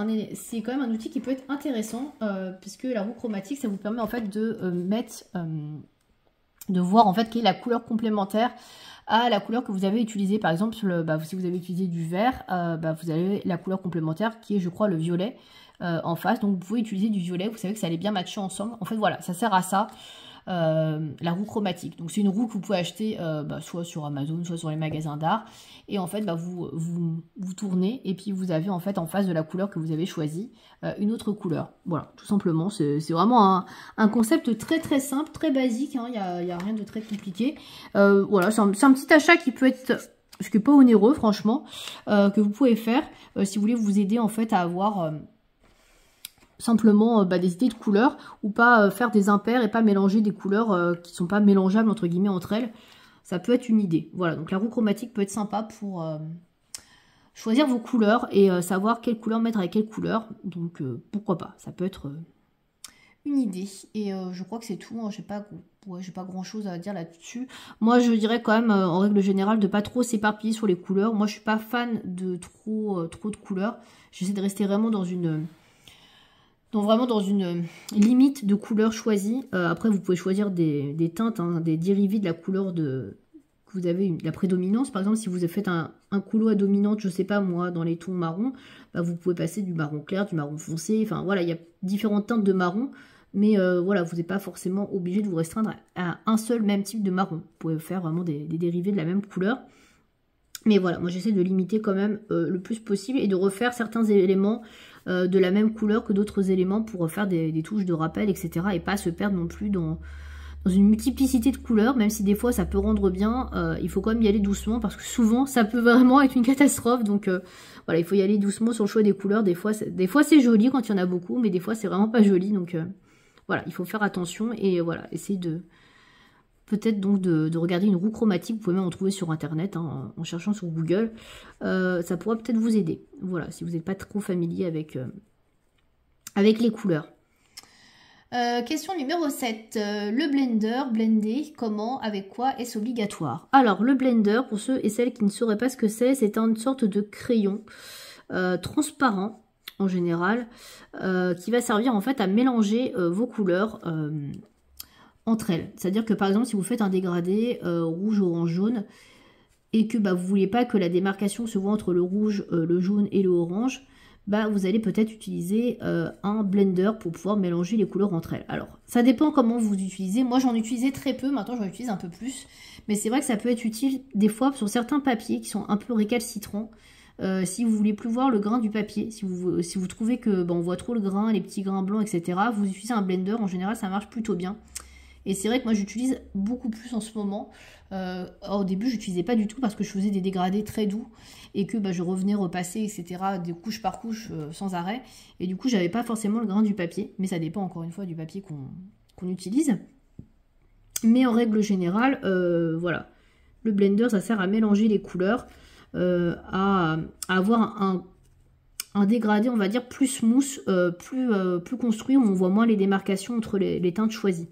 quand même un outil qui peut être intéressant. Puisque la roue chromatique, ça vous permet en fait de de voir en fait quelle est la couleur complémentaire à la couleur que vous avez utilisée. Par exemple, si vous avez utilisé du vert, vous avez la couleur complémentaire qui est, je crois, le violet en face. Donc, vous pouvez utiliser du violet. Vous savez que ça allait bien matcher ensemble. En fait, voilà, ça sert à ça. la roue chromatique. Donc c'est une roue que vous pouvez acheter soit sur Amazon, soit sur les magasins d'art. Et en fait, vous tournez et puis vous avez en fait en face de la couleur que vous avez choisie, une autre couleur. Voilà, tout simplement. C'est vraiment un concept très très simple, très basique. Il n'y a rien de très compliqué. Voilà, c'est un petit achat qui peut être... ce qui n'est pas onéreux, franchement, que vous pouvez faire si vous voulez vous aider en fait à avoir simplement des idées de couleurs ou pas faire des impairs et pas mélanger des couleurs qui ne sont pas mélangeables entre guillemets entre elles. Ça peut être une idée. Voilà, donc la roue chromatique peut être sympa pour choisir vos couleurs et savoir quelle couleur mettre avec quelle couleur. Donc pourquoi pas, ça peut être une idée. Et je crois que c'est tout, hein. J'ai pas grand chose à dire là-dessus. Moi je dirais quand même en règle générale de pas trop s'éparpiller sur les couleurs. Moi je suis pas fan de trop de couleurs. J'essaie de rester vraiment dans une limite de couleurs choisies. Après vous pouvez choisir des teintes, hein, des dérivés de la couleur que vous avez la prédominance. Par exemple si vous faites un couleau à dominante, je sais pas moi, dans les tons marron, vous pouvez passer du marron clair, du marron foncé. Enfin voilà, il y a différentes teintes de marron. Mais voilà, vous n'êtes pas forcément obligé de vous restreindre à un seul même type de marron. Vous pouvez faire vraiment des dérivés de la même couleur. Mais voilà, moi j'essaie de limiter quand même le plus possible et de refaire certains éléments de la même couleur que d'autres éléments pour faire des touches de rappel, etc. Et pas se perdre non plus dans une multiplicité de couleurs, même si des fois ça peut rendre bien, il faut quand même y aller doucement parce que souvent ça peut vraiment être une catastrophe. Donc voilà, il faut y aller doucement sur le choix des couleurs. Des fois c'est joli quand il y en a beaucoup, mais des fois c'est vraiment pas joli. Donc voilà, il faut faire attention et voilà, essayer peut-être donc de regarder une roue chromatique. Vous pouvez même en trouver sur internet, hein, en cherchant sur Google. Ça pourra peut-être vous aider. Voilà, si vous n'êtes pas trop familier avec les couleurs. Question numéro 7. Le blender, comment, avec quoi est-ce obligatoire? Alors, le blender, pour ceux et celles qui ne sauraient pas ce que c'est une sorte de crayon transparent, en général, qui va servir en fait à mélanger vos couleurs entre elles. C'est-à-dire que par exemple, si vous faites un dégradé rouge, orange, jaune, et que vous voulez pas que la démarcation se voit entre le rouge, le jaune et le orange, vous allez peut-être utiliser un blender pour pouvoir mélanger les couleurs entre elles. Alors, ça dépend comment vous utilisez. Moi, j'en utilisais très peu, maintenant j'en utilise un peu plus. Mais c'est vrai que ça peut être utile des fois sur certains papiers qui sont un peu récalcitrants. Si vous voulez plus voir le grain du papier, si vous trouvez que on voit trop le grain, les petits grains blancs, etc., vous utilisez un blender, en général ça marche plutôt bien. Et c'est vrai que moi j'utilise beaucoup plus en ce moment. Au début je n'utilisais pas du tout parce que je faisais des dégradés très doux et que je revenais repasser, etc., de couche par couche sans arrêt. Et du coup j'avais pas forcément le grain du papier, mais ça dépend encore une fois du papier qu'on utilise. Mais en règle générale, voilà, le blender ça sert à mélanger les couleurs, à avoir un dégradé, on va dire, plus smooth, plus construit, où on voit moins les démarcations entre les teintes choisies.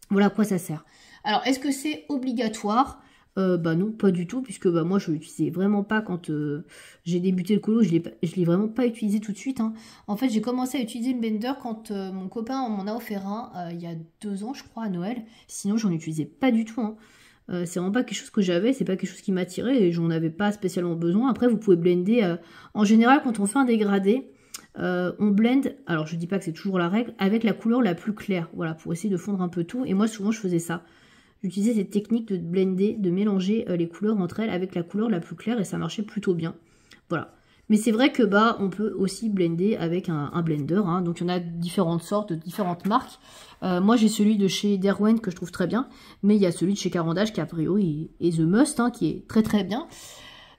Voilà à quoi ça sert. Alors, est-ce que c'est obligatoire? Non, pas du tout, puisque moi je l'utilisais vraiment pas quand j'ai débuté le colo, je l'ai vraiment pas utilisé tout de suite, hein. En fait, j'ai commencé à utiliser le blender quand mon copain m'en a offert un il y a 2 ans, je crois, à Noël. Sinon, j'en utilisais pas du tout, hein. C'est vraiment pas quelque chose que j'avais, c'est pas quelque chose qui m'attirait et j'en avais pas spécialement besoin. Après, vous pouvez blender. En général, quand on fait un dégradé, on blende, alors je dis pas que c'est toujours la règle, avec la couleur la plus claire, voilà, pour essayer de fondre un peu tout. Et moi, souvent, je faisais ça. J'utilisais cette technique de blender, de mélanger les couleurs entre elles avec la couleur la plus claire et ça marchait plutôt bien. Voilà. Mais c'est vrai que on peut aussi blender avec un blender, hein. Donc il y en a différentes sortes, différentes marques. Moi j'ai celui de chez Derwent que je trouve très bien, mais il y a celui de chez Caran d'Ache qui a priori est The Must, hein, qui est très très bien.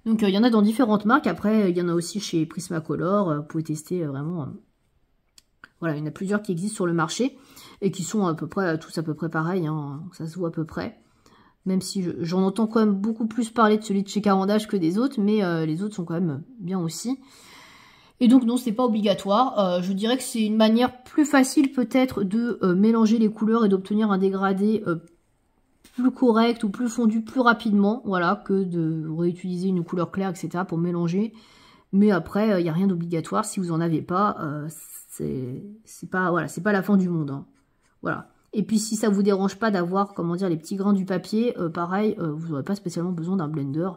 Donc il y en a dans différentes marques. Après il y en a aussi chez Prismacolor. Vous pouvez tester vraiment. Voilà, il y en a plusieurs qui existent sur le marché et qui sont à peu près tous à peu près pareils, hein, ça se voit à peu près. Même si j'en entends quand même beaucoup plus parler de celui de chez Caran d'Ache que des autres, mais les autres sont quand même bien aussi. Et donc non, c'est pas obligatoire. Je dirais que c'est une manière plus facile peut-être de mélanger les couleurs et d'obtenir un dégradé plus correct ou plus fondu plus rapidement, voilà, que de réutiliser une couleur claire, etc. pour mélanger. Mais après, il n'y a rien d'obligatoire. Si vous en avez pas, c'est pas la fin du monde, hein. Voilà. Et puis si ça vous dérange pas d'avoir, comment dire, les petits grains du papier, pareil, vous n'aurez pas spécialement besoin d'un blender.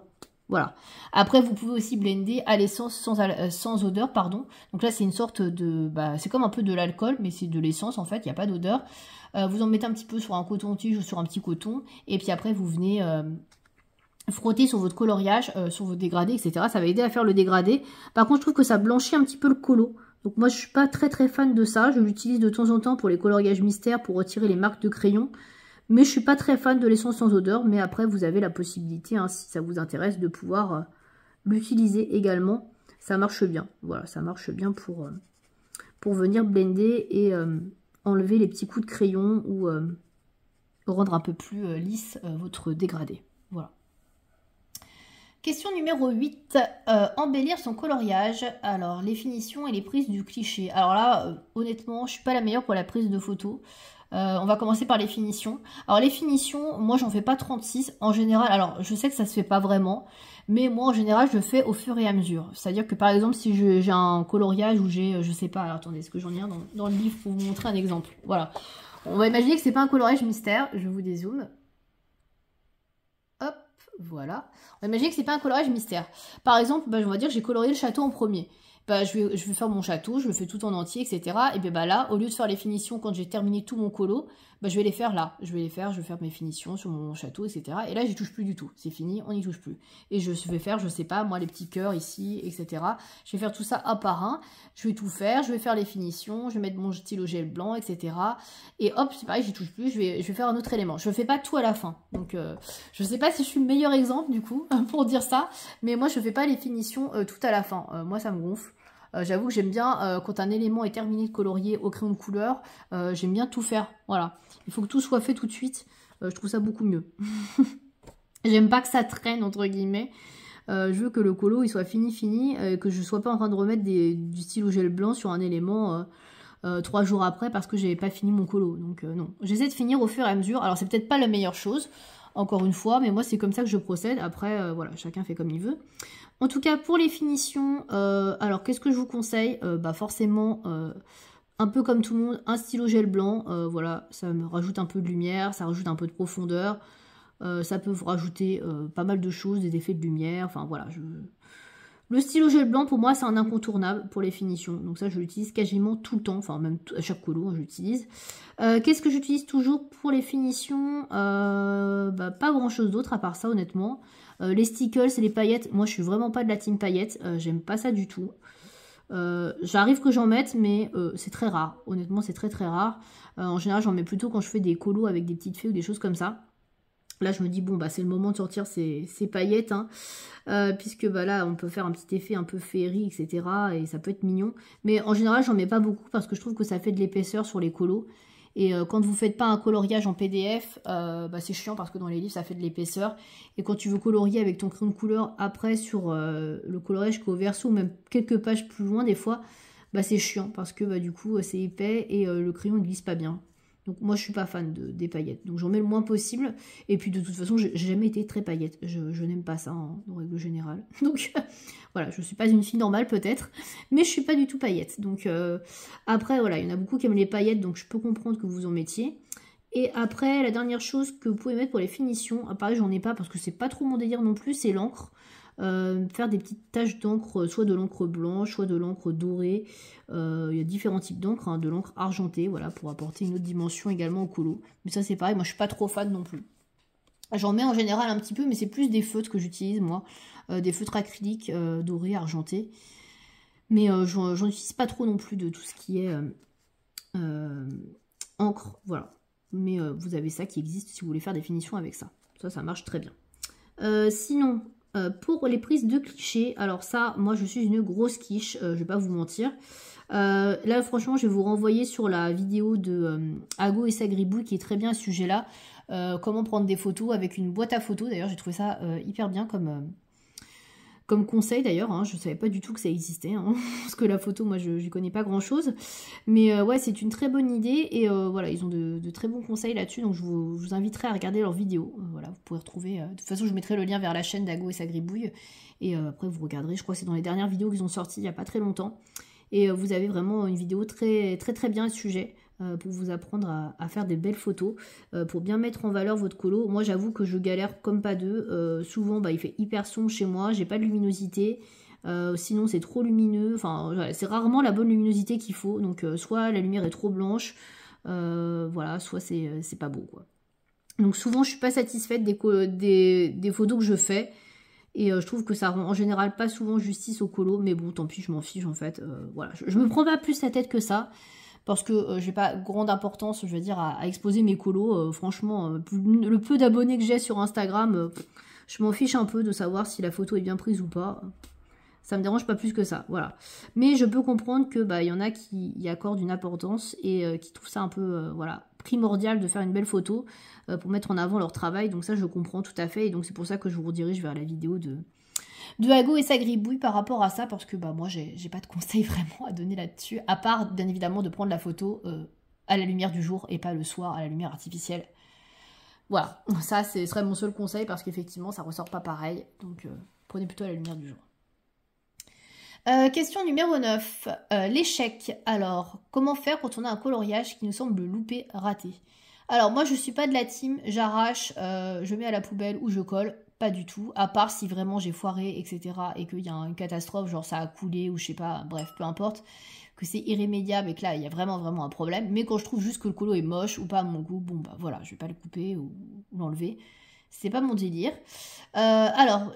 Voilà. Après, vous pouvez aussi blender à l'essence sans odeur, pardon. Donc là, c'est une sorte de... Bah, c'est comme un peu de l'alcool, mais c'est de l'essence, en fait. Il n'y a pas d'odeur. Vous en mettez un petit peu sur un coton-tige ou sur un petit coton. Et puis après, vous venez frotter sur votre coloriage, sur vos dégradés, etc. Ça va aider à faire le dégradé. Par contre, je trouve que ça blanchit un petit peu le colo. Donc moi, je suis pas très fan de ça. Je l'utilise de temps en temps pour les coloriages mystères, pour retirer les marques de crayon. Mais je suis pas très fan de l'essence sans odeur. Mais après, vous avez la possibilité, hein, si ça vous intéresse, de pouvoir l'utiliser également. Ça marche bien. Voilà, ça marche bien pour venir blender et enlever les petits coups de crayon ou rendre un peu plus lisse votre dégradé. Voilà. Question numéro 8, embellir son coloriage. Alors, les finitions et les prises du cliché. Alors là, honnêtement, je suis pas la meilleure pour la prise de photos. On va commencer par les finitions. Alors les finitions, moi j'en fais pas 36 en général. Alors je sais que ça se fait pas vraiment, mais moi en général je le fais au fur et à mesure. C'est-à-dire que par exemple si j'ai un coloriage où j'ai, je sais pas, alors attendez, est-ce que j'en ai un dans le livre pour vous montrer un exemple. Voilà. On va imaginer que c'est pas un coloriage mystère, je vous dézoome. Hop, voilà. On va imaginer que c'est pas un coloriage mystère. Par exemple, bah, on va dire que j'ai colorié le château en premier. Bah, je vais faire mon château, je le fais tout en entier, etc. Et bien bah, là, au lieu de faire les finitions quand j'ai terminé tout mon colo, bah, je vais les faire là. Je vais faire mes finitions sur mon château, etc. Et là, j'y touche plus du tout. C'est fini, on n'y touche plus. Et je vais faire, je sais pas, moi, les petits cœurs ici, etc. Je vais faire tout ça un par un. Je vais tout faire, je vais faire les finitions, je vais mettre mon stylo gel blanc, etc. Et hop, c'est pareil, j'y touche plus, je vais faire un autre élément. Je ne fais pas tout à la fin. Donc, je sais pas si je suis le meilleur exemple, du coup, pour dire ça. Mais moi, je fais pas les finitions tout à la fin. Moi, ça me gonfle. J'avoue que j'aime bien, quand un élément est terminé de colorier au crayon de couleur, j'aime bien tout faire. Voilà. Il faut que tout soit fait tout de suite. Je trouve ça beaucoup mieux. J'aime pas que ça traîne, entre guillemets. Je veux que le colo il soit fini, que je sois pas en train de remettre du stylo gel blanc sur un élément 3 jours après parce que j'avais pas fini mon colo. Donc non. J'essaie de finir au fur et à mesure. Alors c'est peut-être pas la meilleure chose, encore une fois, mais moi c'est comme ça que je procède. Après, voilà, chacun fait comme il veut. En tout cas, pour les finitions, alors qu'est-ce que je vous conseille? Bah forcément, un peu comme tout le monde, un stylo gel blanc. Voilà, ça me rajoute un peu de lumière, ça rajoute un peu de profondeur. Ça peut vous rajouter pas mal de choses, des effets de lumière. Enfin voilà, le stylo gel blanc pour moi c'est un incontournable pour les finitions. Donc ça je l'utilise quasiment tout le temps, enfin même à chaque colo hein, j'utilise. Qu'est-ce que j'utilise toujours pour les finitions? Bah, pas grand chose d'autre à part ça honnêtement. Les stickers et les paillettes, moi je suis vraiment pas de la team paillettes, j'aime pas ça du tout. J'arrive que j'en mette mais c'est très rare, honnêtement c'est très rare. En général j'en mets plutôt quand je fais des colos avec des petites fées ou des choses comme ça. Là, je me dis, bon, bah, c'est le moment de sortir ces paillettes, hein, puisque bah, là, on peut faire un petit effet un peu féerie, etc. Et ça peut être mignon. Mais en général, j'en mets pas beaucoup parce que je trouve que ça fait de l'épaisseur sur les colos. Et quand vous faites pas un coloriage en PDF, bah, c'est chiant parce que dans les livres, ça fait de l'épaisseur. Et quand tu veux colorier avec ton crayon de couleur après sur le coloriage qu'au verso, ou même quelques pages plus loin, des fois, bah, c'est chiant parce que bah, du coup, c'est épais et le crayon ne glisse pas bien. Donc moi je suis pas fan des paillettes, donc j'en mets le moins possible. Et puis de toute façon j'ai jamais été très paillettes, je n'aime pas ça hein, en règle générale. Donc voilà, je suis pas une fille normale peut-être, mais je suis pas du tout paillettes. Donc après voilà, il y en a beaucoup qui aiment les paillettes, donc je peux comprendre que vous en mettiez. Et après la dernière chose que vous pouvez mettre pour les finitions, pareil j'en ai pas parce que c'est pas trop mon délire non plus, c'est l'encre. Faire des petites taches d'encre, soit de l'encre blanche, soit de l'encre dorée. Il y a différents types d'encre, hein, de l'encre argentée, voilà, pour apporter une autre dimension également au colo. Mais ça c'est pareil, moi je suis pas trop fan non plus. J'en mets en général un petit peu, mais c'est plus des feutres que j'utilise moi, des feutres acryliques dorés, argentés. Mais j'en utilise pas trop non plus de tout ce qui est encre, voilà. Mais vous avez ça qui existe si vous voulez faire des finitions avec ça. Ça marche très bien. Sinon... pour les prises de clichés, alors ça, moi je suis une grosse quiche, je vais pas vous mentir. Là franchement je vais vous renvoyer sur la vidéo de Ago et sa gribouille qui est très bien à ce sujet là. Comment prendre des photos avec une boîte à photos, d'ailleurs j'ai trouvé ça hyper bien comme conseil d'ailleurs, hein. Je savais pas du tout que ça existait, hein, parce que la photo moi je connais pas grand chose. Mais ouais c'est une très bonne idée et voilà ils ont de très bons conseils là-dessus, donc je vous inviterai à regarder leurs vidéos. Voilà, vous pouvez retrouver, de toute façon je mettrai le lien vers la chaîne d'Ago et sa gribouille et après vous regarderez, je crois que c'est dans les dernières vidéos qu'ils ont sorties il y a pas très longtemps. Et vous avez vraiment une vidéo très bien à ce sujet. pour vous apprendre à faire des belles photos, pour bien mettre en valeur votre colo. Moi j'avoue que je galère comme pas deux, souvent il fait hyper sombre chez moi, j'ai pas de luminosité, sinon c'est trop lumineux, enfin c'est rarement la bonne luminosité qu'il faut, donc soit la lumière est trop blanche, voilà, soit c'est pas beau quoi. Donc souvent je suis pas satisfaite des photos que je fais. Et je trouve que ça rend en général pas souvent justice au colo, mais bon, tant pis, je m'en fiche en fait. Voilà, je me prends pas plus la tête que ça, parce que j'ai pas grande importance, je veux dire, à exposer mes colos. Franchement, le peu d'abonnés que j'ai sur Instagram, je m'en fiche un peu de savoir si la photo est bien prise ou pas. Ça me dérange pas plus que ça, voilà. Mais je peux comprendre que y en a qui y accordent une importance et qui trouvent ça un peu voilà, primordial de faire une belle photo pour mettre en avant leur travail. Donc ça, je comprends tout à fait. Et donc c'est pour ça que je vous redirige vers la vidéo de Hago et sa gribouille par rapport à ça. Parce que moi, j'ai pas de conseils vraiment à donner là-dessus. À part, bien évidemment, de prendre la photo à la lumière du jour et pas le soir à la lumière artificielle. Voilà, ça, ce serait mon seul conseil parce qu'effectivement, ça ressort pas pareil. Donc prenez plutôt à la lumière du jour. Question numéro 9. L'échec. Alors, comment faire quand on a un coloriage qui nous semble loupé, raté? Alors, moi, je suis pas de la team, j'arrache, je mets à la poubelle ou je colle. Pas du tout. À part si vraiment j'ai foiré, etc. et qu'il y a une catastrophe, genre ça a coulé ou je sais pas, bref, peu importe. Que c'est irrémédiable et que là, il y a vraiment un problème. Mais quand je trouve juste que le colo est moche ou pas à mon goût, bon, voilà, je vais pas le couper ou l'enlever. C'est pas mon délire. Alors...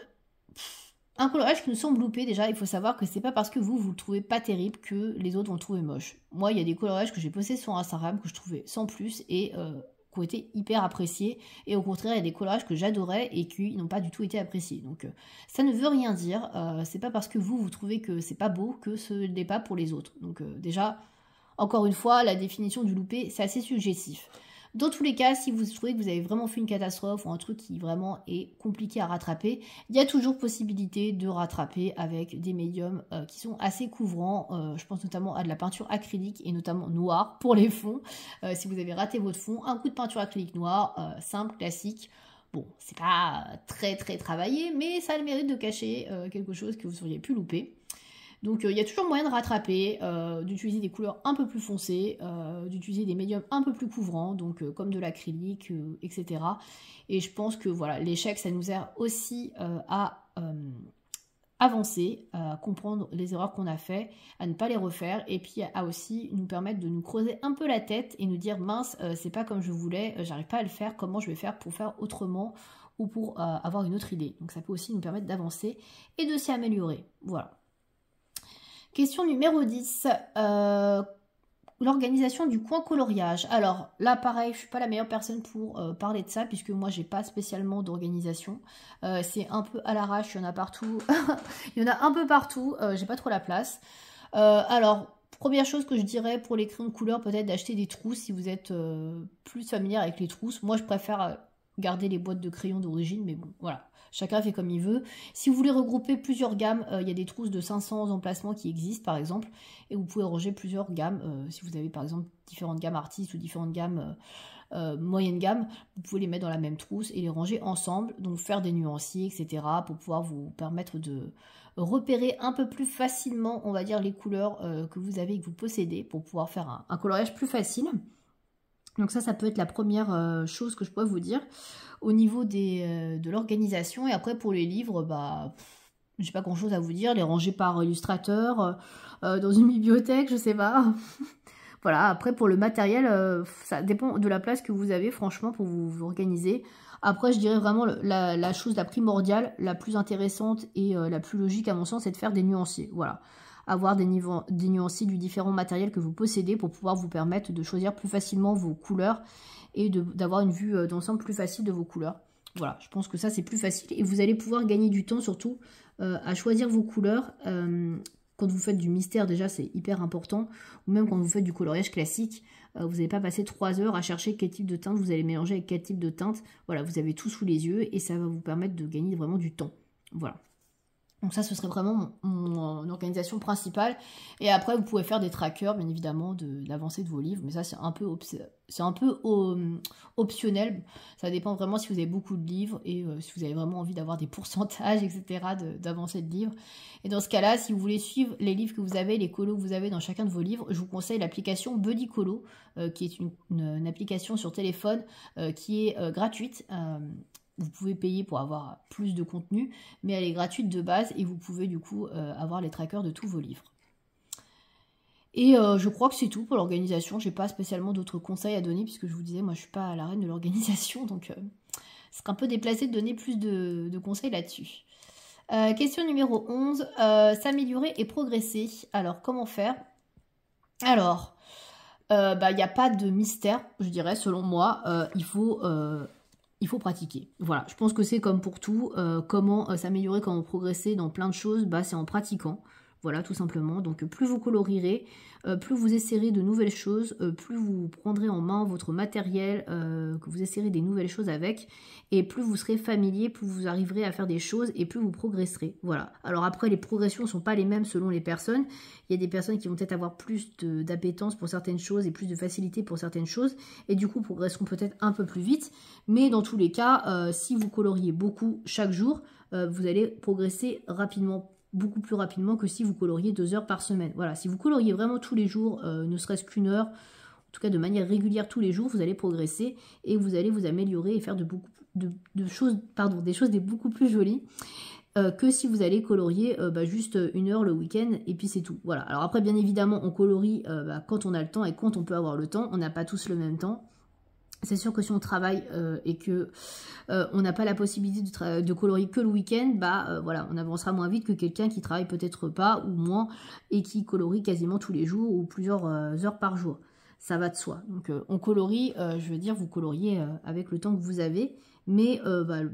Un coloriage qui nous semble loupé, déjà, il faut savoir que c'est pas parce que vous le trouvez pas terrible que les autres vont le trouver moche. Moi, il y a des coloriages que j'ai postés sur Instagram que je trouvais sans plus et qui ont été hyper appréciés. Et au contraire, il y a des coloriages que j'adorais et qui n'ont pas du tout été appréciés. Donc, ça ne veut rien dire. C'est pas parce que vous trouvez que c'est pas beau que ce n'est pas pour les autres. Donc, déjà, encore une fois, la définition du loupé, c'est assez subjectif. Dans tous les cas, si vous trouvez que vous avez vraiment fait une catastrophe ou un truc qui vraiment est compliqué à rattraper, il y a toujours possibilité de rattraper avec des médiums qui sont assez couvrants. Je pense notamment à de la peinture acrylique et notamment noire pour les fonds. Si vous avez raté votre fond, un coup de peinture acrylique noire, simple, classique. Bon, c'est pas très travaillé, mais ça a le mérite de cacher quelque chose que vous auriez pu louper. Donc il y a toujours moyen de rattraper, d'utiliser des couleurs un peu plus foncées, d'utiliser des médiums un peu plus couvrants, donc comme de l'acrylique, etc. Et je pense que voilà, l'échec, ça nous sert aussi à avancer, à comprendre les erreurs qu'on a fait, à ne pas les refaire, et puis à aussi nous permettre de nous creuser un peu la tête et nous dire mince, c'est pas comme je voulais, j'arrive pas à le faire, comment je vais faire pour faire autrement ou pour avoir une autre idée. Donc ça peut aussi nous permettre d'avancer et de s'y améliorer. Voilà. Question numéro 10, l'organisation du coin coloriage. Alors là pareil, je suis pas la meilleure personne pour parler de ça puisque moi j'ai pas spécialement d'organisation. C'est un peu à l'arrache, il y en a partout. Il y en a un peu partout, j'ai pas trop la place. Alors, première chose que je dirais pour les crayons de couleur, peut-être d'acheter des trousses si vous êtes plus familière avec les trousses. Moi je préfère garder les boîtes de crayons d'origine, mais bon, voilà. Chacun fait comme il veut. Si vous voulez regrouper plusieurs gammes, il y a des trousses de 500 emplacements qui existent, par exemple. Et vous pouvez ranger plusieurs gammes. Si vous avez, par exemple, différentes gammes artistes ou différentes gammes moyenne gamme, vous pouvez les mettre dans la même trousse et les ranger ensemble. Donc, faire des nuanciers, etc. pour pouvoir vous permettre de repérer un peu plus facilement, on va dire, les couleurs que vous avez et que vous possédez pour pouvoir faire un coloriage plus facile. Donc ça peut être la première chose que je pourrais vous dire au niveau de l'organisation. Et après, pour les livres, j'ai pas grand-chose à vous dire. Les ranger par illustrateur, dans une bibliothèque, je sais pas. Voilà, après, pour le matériel, ça dépend de la place que vous avez, franchement, pour vous organiser. Après, je dirais vraiment la chose la primordiale, la plus intéressante et la plus logique, à mon sens, c'est de faire des nuanciers. Voilà. Avoir des nuanciers du différent matériel que vous possédez pour pouvoir vous permettre de choisir plus facilement vos couleurs et d'avoir une vue d'ensemble plus facile de vos couleurs. Voilà, je pense que ça c'est plus facile et vous allez pouvoir gagner du temps surtout à choisir vos couleurs. Quand vous faites du mystère déjà c'est hyper important, ou même quand vous faites du coloriage classique, vous n'allez pas passer 3 heures à chercher quel type de teinte vous allez mélanger avec quel type de teinte. Voilà, vous avez tout sous les yeux et ça va vous permettre de gagner vraiment du temps. Voilà. Donc ça, ce serait vraiment mon organisation principale. Et après, vous pouvez faire des trackers, bien évidemment, de l'avancée de vos livres. Mais ça, c'est un peu, optionnel. Ça dépend vraiment si vous avez beaucoup de livres et si vous avez vraiment envie d'avoir des pourcentages, etc., d'avancée de livres. Et dans ce cas-là, si vous voulez suivre les livres que vous avez, les colos que vous avez dans chacun de vos livres, je vous conseille l'application Buddy Colo, qui est une application sur téléphone qui est gratuite. Vous pouvez payer pour avoir plus de contenu, mais elle est gratuite de base et vous pouvez du coup avoir les trackers de tous vos livres. Et je crois que c'est tout pour l'organisation. J'ai pas spécialement d'autres conseils à donner puisque je vous disais, moi je suis pas à la reine de l'organisation, donc ce serait un peu déplacé de donner plus de conseils là-dessus. Question numéro 11, s'améliorer et progresser. Alors comment faire? Alors, il n'y a pas de mystère, je dirais, selon moi. Il faut pratiquer. Voilà, je pense que c'est comme pour tout. Comment s'améliorer, comment progresser dans plein de choses, c'est en pratiquant. Voilà, tout simplement. Donc, plus vous colorierez, plus vous essayerez de nouvelles choses, plus vous prendrez en main votre matériel, que vous essayerez des nouvelles choses avec, et plus vous serez familier, plus vous arriverez à faire des choses, et plus vous progresserez. Voilà. Alors après, les progressions ne sont pas les mêmes selon les personnes. Il y a des personnes qui vont peut-être avoir plus d'appétence pour certaines choses et plus de facilité pour certaines choses, et du coup progresseront peut-être un peu plus vite. Mais dans tous les cas, si vous coloriez beaucoup chaque jour, vous allez progresser rapidement, beaucoup plus rapidement que si vous coloriez 2 heures par semaine. Voilà, si vous coloriez vraiment tous les jours, ne serait-ce qu'une heure, en tout cas de manière régulière tous les jours, vous allez progresser et vous allez vous améliorer et faire des choses beaucoup plus jolies que si vous allez colorier juste 1 heure le week-end et puis c'est tout. Voilà. Alors après, bien évidemment, on colorie quand on a le temps et quand on peut avoir le temps. On n'a pas tous le même temps. C'est sûr que si on travaille et que on n'a pas la possibilité de colorier que le week-end, voilà, on avancera moins vite que quelqu'un qui travaille peut-être pas ou moins et qui colorie quasiment tous les jours ou plusieurs heures par jour. Ça va de soi. Donc on colorie, je veux dire, vous coloriez avec le temps que vous avez, mais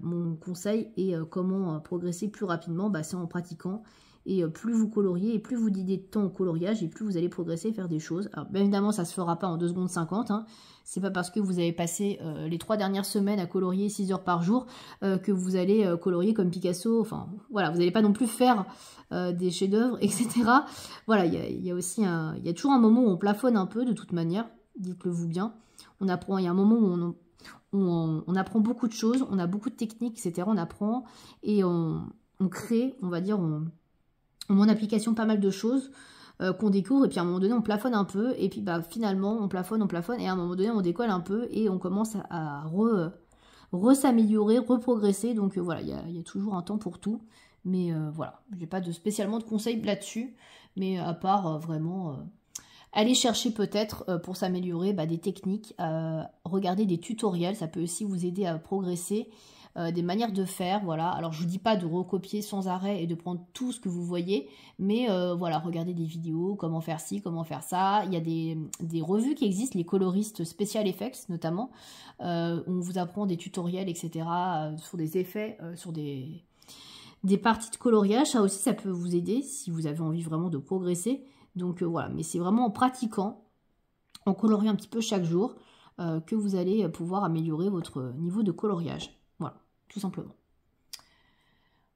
mon conseil est comment progresser plus rapidement, c'est en pratiquant. Et plus vous coloriez et plus vous dédiez de temps au coloriage et plus vous allez progresser et faire des choses. Alors bien évidemment ça ne se fera pas en 2 secondes 50. Hein. C'est pas parce que vous avez passé les 3 dernières semaines à colorier 6 heures par jour que vous allez colorier comme Picasso. Enfin voilà, vous n'allez pas non plus faire des chefs-d'œuvre, etc. Voilà, il y a aussi il y a toujours un moment où on plafonne un peu de toute manière. Dites-le vous bien. Il y a un moment où on apprend beaucoup de choses, on a beaucoup de techniques, etc. On apprend et on crée, on va dire, on met en application pas mal de choses qu'on découvre et puis à un moment donné on plafonne un peu et puis finalement on plafonne et à un moment donné on décolle un peu et on commence à s'améliorer, reprogresser. Donc voilà, il y a toujours un temps pour tout. Mais voilà, j'ai pas spécialement de conseils là-dessus, mais à part vraiment aller chercher peut-être pour s'améliorer des techniques, regarder des tutoriels, ça peut aussi vous aider à progresser. Des manières de faire, voilà. Alors je vous dis pas de recopier sans arrêt et de prendre tout ce que vous voyez, mais voilà, regardez des vidéos, comment faire ci, comment faire ça. Il y a des revues qui existent, les coloristes Special Effects notamment, où on vous apprend des tutoriels, etc. Sur des effets, sur des parties de coloriage. Ça aussi, ça peut vous aider si vous avez envie vraiment de progresser. Donc voilà, mais c'est vraiment en pratiquant, en coloriant un petit peu chaque jour, que vous allez pouvoir améliorer votre niveau de coloriage. Voilà, tout simplement.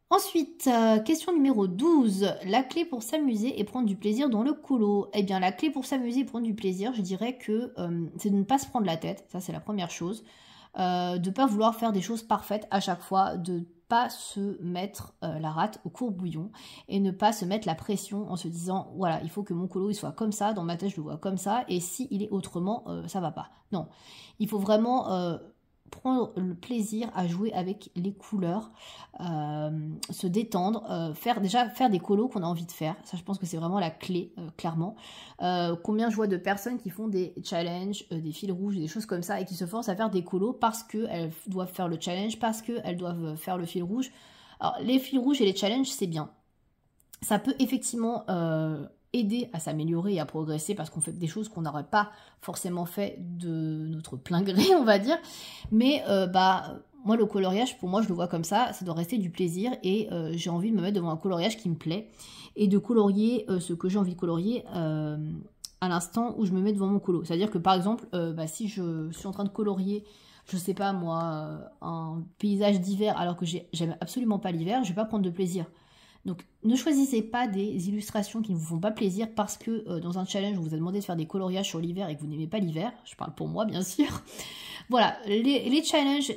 Ensuite, question numéro 12. La clé pour s'amuser et prendre du plaisir dans le colo. Eh bien, la clé pour s'amuser et prendre du plaisir, je dirais que c'est de ne pas se prendre la tête. Ça, c'est la première chose. De ne pas vouloir faire des choses parfaites à chaque fois. De ne pas se mettre la rate au courbouillon. Et ne pas se mettre la pression en se disant, voilà, il faut que mon colo il soit comme ça. Dans ma tête, je le vois comme ça. Et s'il est autrement, ça va pas. Non. Il faut vraiment prendre le plaisir à jouer avec les couleurs, se détendre, faire des colos qu'on a envie de faire. Ça, je pense que c'est vraiment la clé, clairement. Combien je vois de personnes qui font des challenges, des fils rouges, des choses comme ça, et qui se forcent à faire des colos parce qu'elles doivent faire le challenge, parce qu'elles doivent faire le fil rouge. Alors, les fils rouges et les challenges, c'est bien. Ça peut effectivement aider à s'améliorer et à progresser parce qu'on fait des choses qu'on n'aurait pas forcément fait de notre plein gré, on va dire. Mais moi, le coloriage, pour moi, je le vois comme ça doit rester du plaisir et j'ai envie de me mettre devant un coloriage qui me plaît et de colorier ce que j'ai envie de colorier à l'instant où je me mets devant mon colo. C'est-à-dire que par exemple, si je suis en train de colorier, je sais pas moi, un paysage d'hiver alors que j'aime absolument pas l'hiver, je vais pas prendre de plaisir. Donc ne choisissez pas des illustrations qui ne vous font pas plaisir parce que dans un challenge, on vous a demandé de faire des coloriages sur l'hiver et que vous n'aimez pas l'hiver. Je parle pour moi, bien sûr. Voilà, les challenges,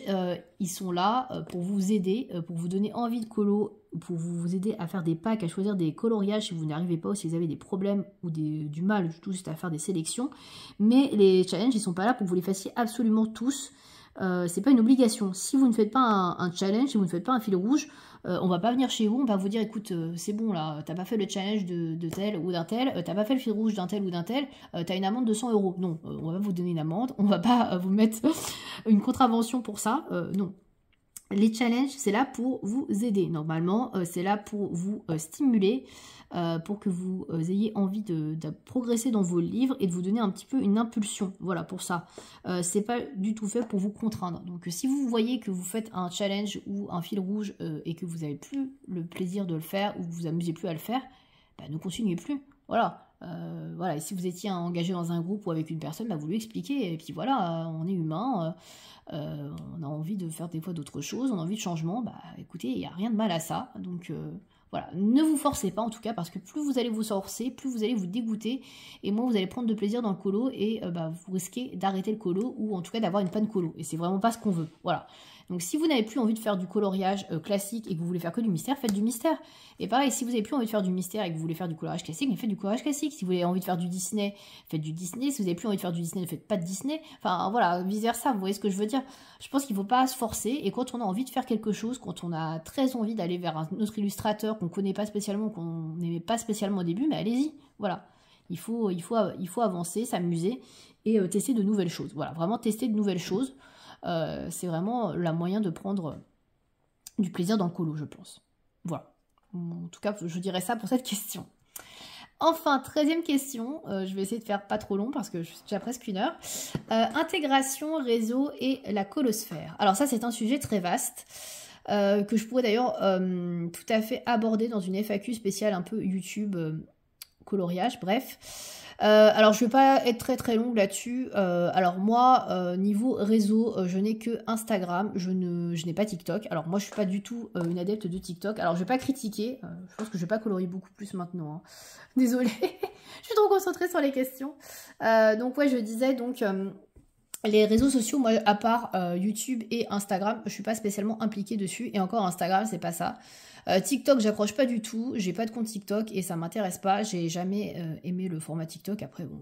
ils sont là pour vous aider, pour vous donner envie de colo, pour vous aider à faire des packs, à choisir des coloriages si vous n'y arrivez pas ou si vous avez des problèmes ou du mal tout juste à faire des sélections. Mais les challenges, ils sont pas là pour que vous les fassiez absolument tous. C'est pas une obligation. Si vous ne faites pas un challenge, si vous ne faites pas un fil rouge, on va pas venir chez vous, on va vous dire écoute, c'est bon là, t'as pas fait le challenge de tel ou d'un tel, t'as pas fait le fil rouge d'un tel ou d'un tel, t'as une amende de 100 euros. Non, on va pas vous donner une amende, on va pas vous mettre une contravention pour ça, non. Les challenges, c'est là pour vous aider. Normalement, c'est là pour vous stimuler, pour que vous ayez envie de progresser dans vos livres et de vous donner un petit peu une impulsion. Voilà, pour ça. C'est pas du tout fait pour vous contraindre. Donc, si vous voyez que vous faites un challenge ou un fil rouge et que vous n'avez plus le plaisir de le faire ou que vous vous amusez plus à le faire, bah, ne continuez plus. Voilà. Voilà, et si vous étiez engagé dans un groupe ou avec une personne, bah vous lui expliquez, et puis voilà, on est humain, on a envie de faire des fois d'autres choses, on a envie de changement, bah écoutez, il n'y a rien de mal à ça, donc voilà, ne vous forcez pas en tout cas, parce que plus vous allez vous forcer, plus vous allez vous dégoûter, et moins vous allez prendre de plaisir dans le colo, et bah, vous risquez d'arrêter le colo, ou en tout cas d'avoir une panne colo, et c'est vraiment pas ce qu'on veut, voilà. Donc si vous n'avez plus envie de faire du coloriage classique et que vous voulez faire que du mystère, faites du mystère. Et pareil, si vous n'avez plus envie de faire du mystère et que vous voulez faire du coloriage classique, mais faites du coloriage classique. Si vous avez envie de faire du Disney, faites du Disney. Si vous n'avez plus envie de faire du Disney, ne faites pas de Disney. Enfin voilà, vice versa, vous voyez ce que je veux dire. Je pense qu'il ne faut pas se forcer, et quand on a envie de faire quelque chose, quand on a très envie d'aller vers un autre illustrateur qu'on ne connaît pas spécialement, qu'on n'aimait pas spécialement au début, mais allez-y, voilà. Il faut avancer, s'amuser et tester de nouvelles choses. Voilà, vraiment tester de nouvelles choses. C'est vraiment le moyen de prendre du plaisir dans le colo, je pense. Voilà. En tout cas, je dirais ça pour cette question. Enfin, 13e question, je vais essayer de faire pas trop long parce que je suis déjà presque 1 heure. Intégration, réseau et la colosphère. Alors ça, c'est un sujet très vaste que je pourrais d'ailleurs tout à fait aborder dans une FAQ spéciale un peu YouTube coloriage, bref. Alors je vais pas être très longue là-dessus. Alors moi, niveau réseau, je n'ai que Instagram, je n'ai pas TikTok. Alors moi je suis pas du tout une adepte de TikTok. Alors je vais pas critiquer, je pense que je vais pas colorier beaucoup plus maintenant. Hein. Désolée, je suis trop concentrée sur les questions. Donc ouais, je disais donc les réseaux sociaux, moi à part YouTube et Instagram, je suis pas spécialement impliquée dessus. Et encore Instagram, c'est pas ça. TikTok, j'accroche pas du tout, j'ai pas de compte TikTok et ça m'intéresse pas, j'ai jamais aimé le format TikTok. Après bon,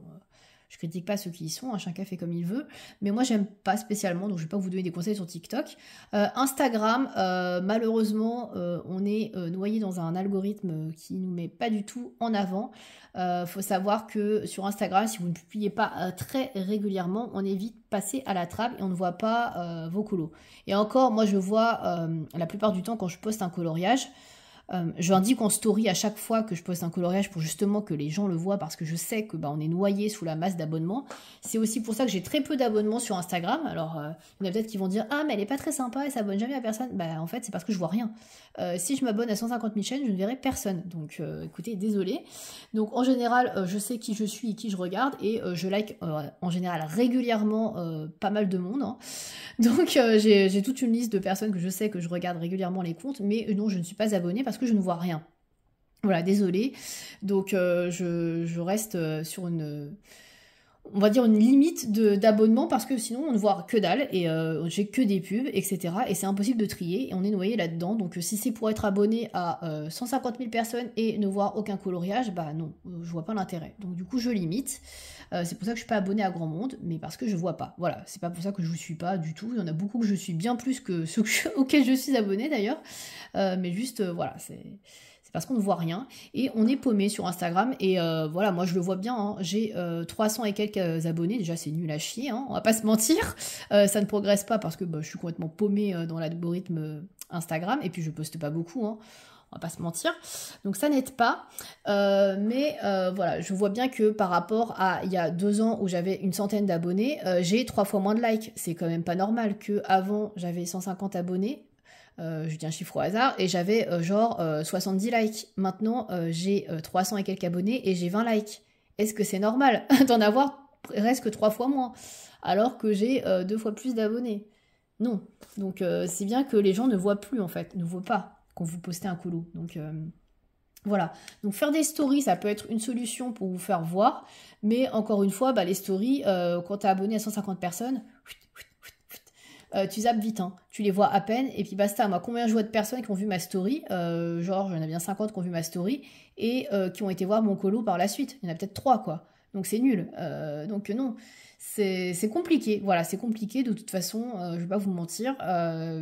je critique pas ceux qui y sont, hein, chacun fait comme il veut, mais moi j'aime pas spécialement, donc je vais pas vous donner des conseils sur TikTok. Instagram, malheureusement, on est noyé dans un algorithme qui nous met pas du tout en avant. Faut savoir que sur Instagram, si vous ne publiez pas très régulièrement, on est vite passé à la trappe et on ne voit pas vos colos. Et encore, moi je vois la plupart du temps quand je poste un coloriage, j'indique en story à chaque fois que je poste un coloriage pour justement que les gens le voient parce que je sais que on est noyé sous la masse d'abonnements. C'est aussi pour ça que j'ai très peu d'abonnements sur Instagram. Alors il y en a peut-être qui vont dire ah mais elle est pas très sympa, elle s'abonne jamais à personne. Bah en fait c'est parce que je vois rien. Si je m'abonne à 150 000 chaînes, je ne verrai personne. Donc écoutez, désolé. Donc en général, je sais qui je suis et qui je regarde et je like en général régulièrement pas mal de monde. Hein. Donc j'ai toute une liste de personnes que je sais que je regarde régulièrement les comptes, mais non, je ne suis pas abonnée parce que je ne vois rien. Voilà, désolée. Donc je reste sur on va dire une limite d'abonnement parce que sinon on ne voit que dalle et j'ai que des pubs, etc. Et c'est impossible de trier et on est noyé là-dedans. Donc si c'est pour être abonné à 150 000 personnes et ne voir aucun coloriage, bah non, je vois pas l'intérêt. Donc du coup je limite. C'est pour ça que je suis pas abonnée à grand monde, mais parce que je vois pas. Voilà, c'est pas pour ça que je vous suis pas du tout. Il y en a beaucoup que je suis bien plus que ceux auxquels je suis abonnée d'ailleurs. Mais juste, voilà, c'est parce qu'on ne voit rien et on est paumé sur Instagram et voilà, moi je le vois bien, hein, j'ai 300 et quelques abonnés, déjà c'est nul à chier, hein, on va pas se mentir, ça ne progresse pas parce que je suis complètement paumée dans l'algorithme Instagram et puis je poste pas beaucoup, hein, on va pas se mentir, donc ça n'aide pas, mais voilà, je vois bien que par rapport à il y a 2 ans où j'avais une centaine d'abonnés, j'ai 3 fois moins de likes, c'est quand même pas normal que avant j'avais 150 abonnés, je dis un chiffre au hasard, et j'avais genre 70 likes. Maintenant, j'ai 300 et quelques abonnés et j'ai 20 likes. Est-ce que c'est normal d'en avoir presque 3 fois moins, alors que j'ai 2 fois plus d'abonnés? Non. Donc c'est bien que les gens ne voient plus, en fait, ne voient pas quand vous postez un colo. Donc Voilà, donc faire des stories, ça peut être une solution pour vous faire voir, mais encore une fois, les stories, quand tu es abonné à 150 personnes, tu zappes vite, hein. Tu les vois à peine, et puis basta. Moi, combien je vois de personnes qui ont vu ma story, genre j'en ai bien 50 qui ont vu ma story, et qui ont été voir mon colo par la suite. Il y en a peut-être 3, quoi. Donc c'est nul. Donc non, c'est compliqué. Voilà, c'est compliqué, de toute façon, je vais pas vous mentir.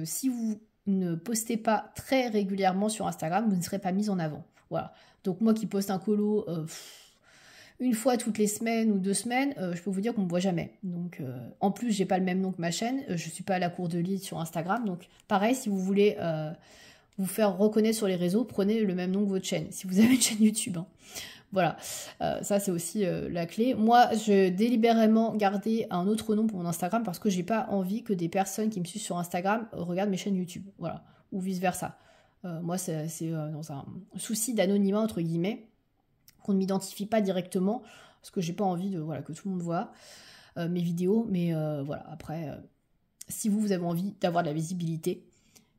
Si vous ne postez pas très régulièrement sur Instagram, vous ne serez pas mis en avant. Voilà. Donc moi qui poste un colo une fois toutes les semaines ou 2 semaines, je peux vous dire qu'on me voit jamais. Donc en plus, j'ai pas le même nom que ma chaîne, je suis pas à la cour de lead sur Instagram. Donc pareil, si vous voulez vous faire reconnaître sur les réseaux, prenez le même nom que votre chaîne. Si vous avez une chaîne YouTube, hein. Voilà, ça c'est aussi la clé. Moi, je délibérément gardé un autre nom pour mon Instagram parce que j'ai pas envie que des personnes qui me suivent sur Instagram regardent mes chaînes YouTube, voilà, ou vice versa. Moi, c'est dans un souci d'anonymat entre guillemets, qu'on ne m'identifie pas directement parce que j'ai pas envie de que tout le monde voit mes vidéos. Mais voilà, après, si vous avez envie d'avoir de la visibilité,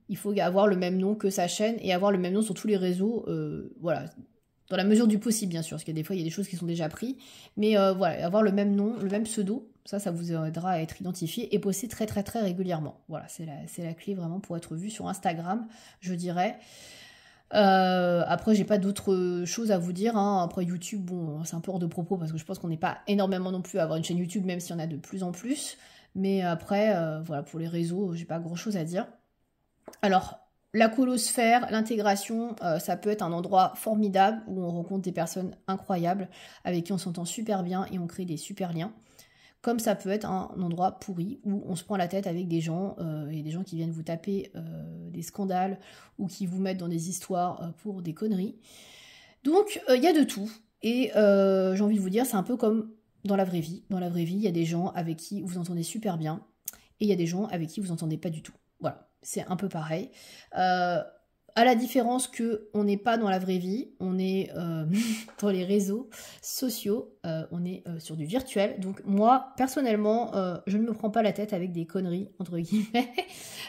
il faut avoir le même nom que sa chaîne et avoir le même nom sur tous les réseaux. Voilà. Dans la mesure du possible, bien sûr, parce qu'il y a des fois, il y a des choses qui sont déjà prises. Mais voilà, avoir le même nom, le même pseudo, ça vous aidera à être identifié et poster très très très régulièrement. Voilà, c'est la clé vraiment pour être vu sur Instagram, je dirais. Après, j'ai pas d'autres choses à vous dire, hein. Après YouTube, bon, c'est un peu hors de propos parce que je pense qu'on n'est pas énormément non plus à avoir une chaîne YouTube, même s'il y en a de plus en plus. Mais après, voilà, pour les réseaux, j'ai pas grand chose à dire. Alors, la colosphère, l'intégration, ça peut être un endroit formidable où on rencontre des personnes incroyables avec qui on s'entend super bien et on crée des super liens. Comme ça peut être un endroit pourri où on se prend la tête avec des gens, et des gens qui viennent vous taper des scandales ou qui vous mettent dans des histoires pour des conneries. Donc, il y a de tout. Et j'ai envie de vous dire, c'est un peu comme dans la vraie vie. Dans la vraie vie, il y a des gens avec qui vous entendez super bien et il y a des gens avec qui vous entendez pas du tout. Voilà, c'est un peu pareil. À la différence que on n'est pas dans la vraie vie, on est dans les réseaux sociaux, on est sur du virtuel. Donc moi, personnellement, je ne me prends pas la tête avec des conneries, entre guillemets,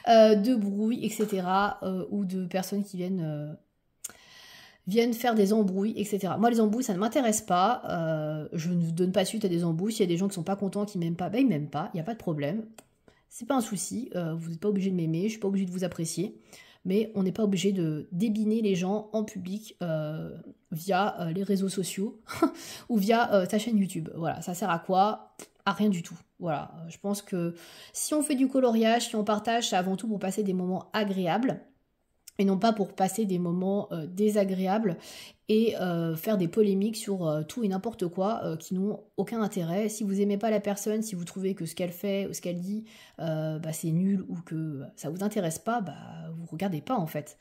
de brouille, etc. Ou de personnes qui viennent faire des embrouilles, etc. Moi, les embrouilles, ça ne m'intéresse pas. Je ne donne pas suite à des embrouilles. S'il y a des gens qui sont pas contents, qui m'aiment pas, ben ils m'aiment pas, il n'y a pas de problème. C'est pas un souci, vous n'êtes pas obligé de m'aimer, je suis pas obligée de vous apprécier, mais on n'est pas obligé de débiner les gens en public via les réseaux sociaux ou via ta chaîne YouTube. Voilà, ça sert à quoi? À rien du tout. Voilà, je pense que si on fait du coloriage, si on partage, c'est avant tout pour passer des moments agréables et non pas pour passer des moments désagréables et faire des polémiques sur tout et n'importe quoi qui n'ont aucun intérêt. Si vous aimez pas la personne, si vous trouvez que ce qu'elle fait ou ce qu'elle dit c'est nul ou que ça vous intéresse pas, vous regardez pas en fait.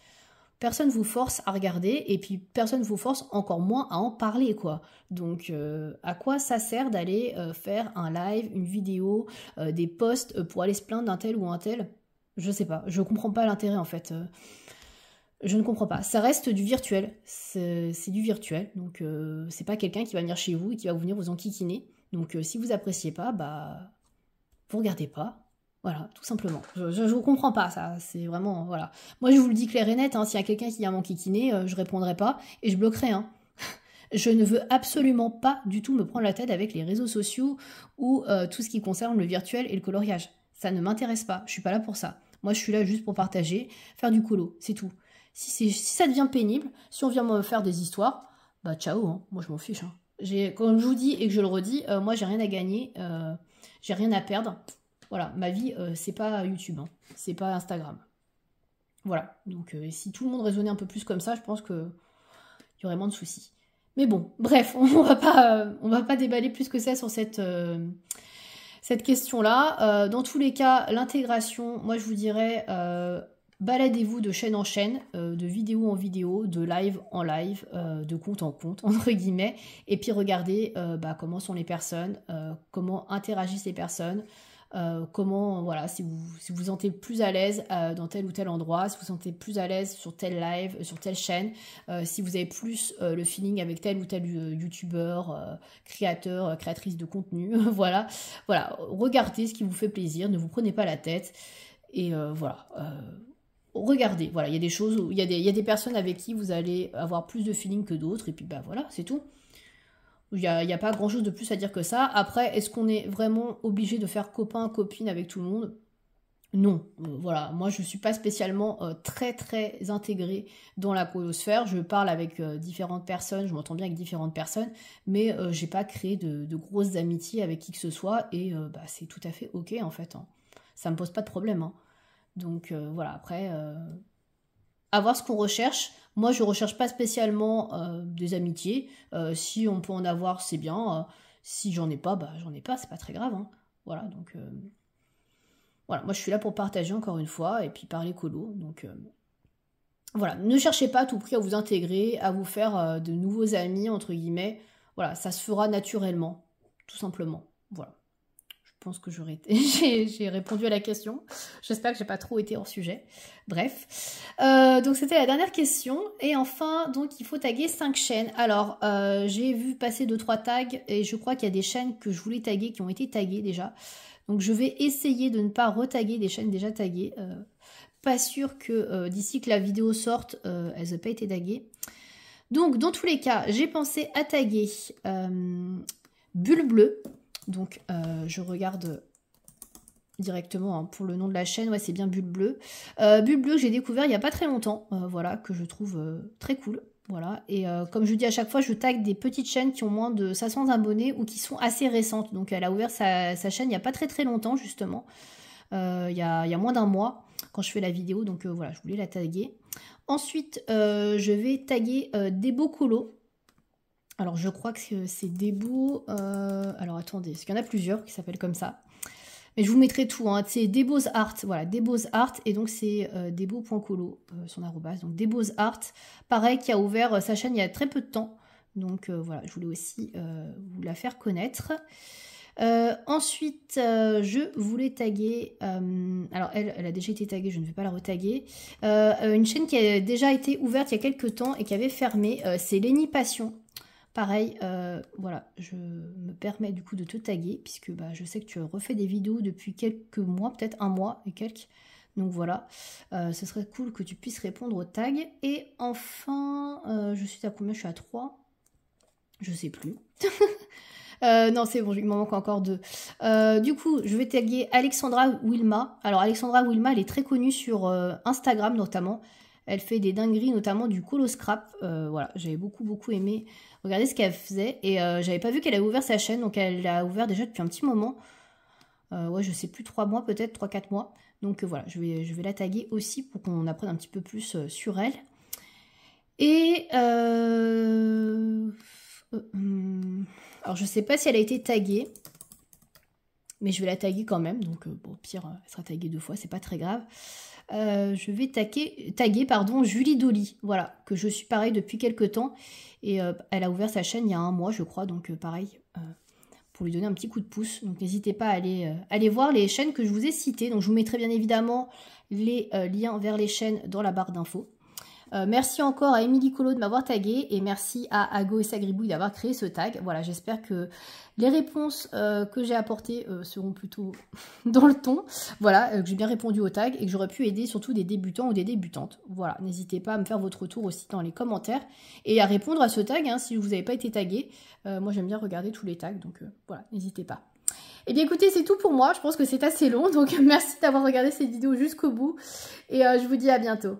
Personne vous force à regarder et puis personne vous force encore moins à en parler quoi. Donc à quoi ça sert d'aller faire un live, une vidéo, des posts pour aller se plaindre d'un tel ou un tel? Je sais pas, je comprends pas l'intérêt en fait. Je ne comprends pas. Ça reste du virtuel. C'est du virtuel. Donc, c'est pas quelqu'un qui va venir chez vous et qui va venir vous enquiquiner. Donc, si vous appréciez pas, vous regardez pas. Voilà, tout simplement. Je ne comprends pas ça. C'est vraiment, voilà. Moi, je vous le dis clair et net, hein, s'il y a quelqu'un qui vient m'enquiquiner, je répondrai pas et je bloquerai, hein. Je ne veux absolument pas du tout me prendre la tête avec les réseaux sociaux ou tout ce qui concerne le virtuel et le coloriage. Ça ne m'intéresse pas. Je suis pas là pour ça. Moi, je suis là juste pour partager, faire du colo, c'est tout. Si ça devient pénible, si on vient me faire des histoires, ciao, hein. Moi je m'en fiche, hein. Comme je vous dis et que je le redis, moi j'ai rien à gagner, j'ai rien à perdre. Voilà, ma vie c'est pas YouTube, hein. C'est pas Instagram. Voilà, donc si tout le monde raisonnait un peu plus comme ça, je pense qu'il y aurait moins de soucis. Mais bon, bref, on va pas déballer plus que ça sur cette question-là. Dans tous les cas, l'intégration, moi je vous dirais... baladez-vous de chaîne en chaîne, de vidéo en vidéo, de live en live, de compte en compte, entre guillemets, et puis regardez comment sont les personnes, comment interagissent les personnes, comment, voilà, si vous vous sentez plus à l'aise dans tel ou tel endroit, si vous vous sentez plus à l'aise sur tel live, sur telle chaîne, si vous avez plus le feeling avec tel ou tel youtubeur, créateur, créatrice de contenu, voilà, regardez ce qui vous fait plaisir, ne vous prenez pas la tête, et voilà. regardez, voilà, il y a des choses, il y a des personnes avec qui vous allez avoir plus de feeling que d'autres, et puis bah voilà, c'est tout. Il n'y a pas grand chose de plus à dire que ça. Après, est-ce qu'on est vraiment obligé de faire copain, copine avec tout le monde? Non, voilà, moi je suis pas spécialement très intégrée dans la colosphère, je parle avec différentes personnes, je m'entends bien avec différentes personnes, mais j'ai pas créé de grosses amitiés avec qui que ce soit, et bah, c'est tout à fait ok en fait, hein. Ça me pose pas de problème, hein. Donc voilà, après, à voir ce qu'on recherche. Moi je recherche pas spécialement des amitiés, si on peut en avoir c'est bien, si j'en ai pas, bah j'en ai pas, c'est pas très grave, hein. Voilà, donc... Voilà, moi je suis là pour partager encore une fois et puis parler colo. Donc voilà, ne cherchez pas à tout prix à vous intégrer, à vous faire de nouveaux amis, entre guillemets. Voilà, ça se fera naturellement, tout simplement. Voilà. Je pense que j'ai répondu à la question. J'espère que j'ai pas trop été hors sujet. Bref. Donc c'était la dernière question. Et enfin, donc il faut taguer 5 chaînes. Alors, j'ai vu passer 2-3 tags et je crois qu'il y a des chaînes que je voulais taguer qui ont été taguées déjà. Donc je vais essayer de ne pas retaguer des chaînes déjà taguées. Pas sûr que d'ici que la vidéo sorte, elles n'aient pas été taguées. Donc dans tous les cas, j'ai pensé à taguer Bulle Bleue. Donc je regarde directement hein, pour le nom de la chaîne. Ouais, c'est bien Bulle Bleue. Bulle Bleue que j'ai découvert il n'y a pas très longtemps. Voilà, que je trouve très cool. Voilà, et comme je dis à chaque fois, je tag des petites chaînes qui ont moins de 500 abonnés ou qui sont assez récentes. Donc elle a ouvert sa chaîne il n'y a pas très longtemps justement. Il y a moins d'un mois quand je fais la vidéo, donc voilà, je voulais la taguer. Ensuite, je vais taguer Debo Colo. Alors je crois que c'est Debo... alors attendez, parce qu'il y en a plusieurs qui s'appellent comme ça. Mais je vous mettrai tout, hein. C'est Debo's Art, voilà, Debo's Art, et donc c'est debo.colo, son arrobase, donc Debo's Art, pareil, qui a ouvert sa chaîne il y a très peu de temps, donc voilà, je voulais aussi vous la faire connaître. Ensuite, je voulais taguer, alors elle a déjà été taguée, je ne vais pas la retaguer, une chaîne qui a déjà été ouverte il y a quelques temps et qui avait fermé, c'est Lenny Passion. Pareil, voilà, je me permets du coup de te taguer, puisque bah, je sais que tu refais des vidéos depuis quelques mois, peut-être un mois et quelques. Donc voilà, ce serait cool que tu puisses répondre aux tags. Et enfin, je suis à combien? Je suis à 3. Je sais plus. Non, c'est bon, il m'en manque encore 2. Du coup, je vais taguer Alexandra Wilma. Alors, Alexandra Wilma, elle est très connue sur Instagram notamment. Elle fait des dingueries, notamment du colo scrap. Voilà, j'avais beaucoup aimé regarder ce qu'elle faisait. Et j'avais pas vu qu'elle avait ouvert sa chaîne, donc elle l'a ouvert déjà depuis un petit moment. Ouais, je sais plus, 3 mois peut-être, 3-4 mois. Donc voilà, je vais la taguer aussi pour qu'on apprenne un petit peu plus sur elle. Et... alors je sais pas si elle a été taguée, mais je vais la taguer quand même, donc bon, au pire, elle sera taguée 2 fois, c'est pas très grave. Je vais taguer Julie Dolly, voilà, que je suis pareil depuis quelques temps, et elle a ouvert sa chaîne il y a un mois, je crois, donc pareil, pour lui donner un petit coup de pouce. Donc n'hésitez pas à aller voir les chaînes que je vous ai citées, donc je vous mettrai bien évidemment les liens vers les chaînes dans la barre d'infos. Merci encore à Émilie Colo de m'avoir tagué et merci à Ago et Sagribouille d'avoir créé ce tag. Voilà, j'espère que les réponses que j'ai apportées seront plutôt dans le ton. Voilà, que j'ai bien répondu au tag et que j'aurais pu aider surtout des débutants ou des débutantes. Voilà, n'hésitez pas à me faire votre retour aussi dans les commentaires et à répondre à ce tag hein, si vous n'avez pas été tagué. Moi, j'aime bien regarder tous les tags, donc voilà, n'hésitez pas. Et bien écoutez, c'est tout pour moi. Je pense que c'est assez long, donc merci d'avoir regardé cette vidéo jusqu'au bout et je vous dis à bientôt.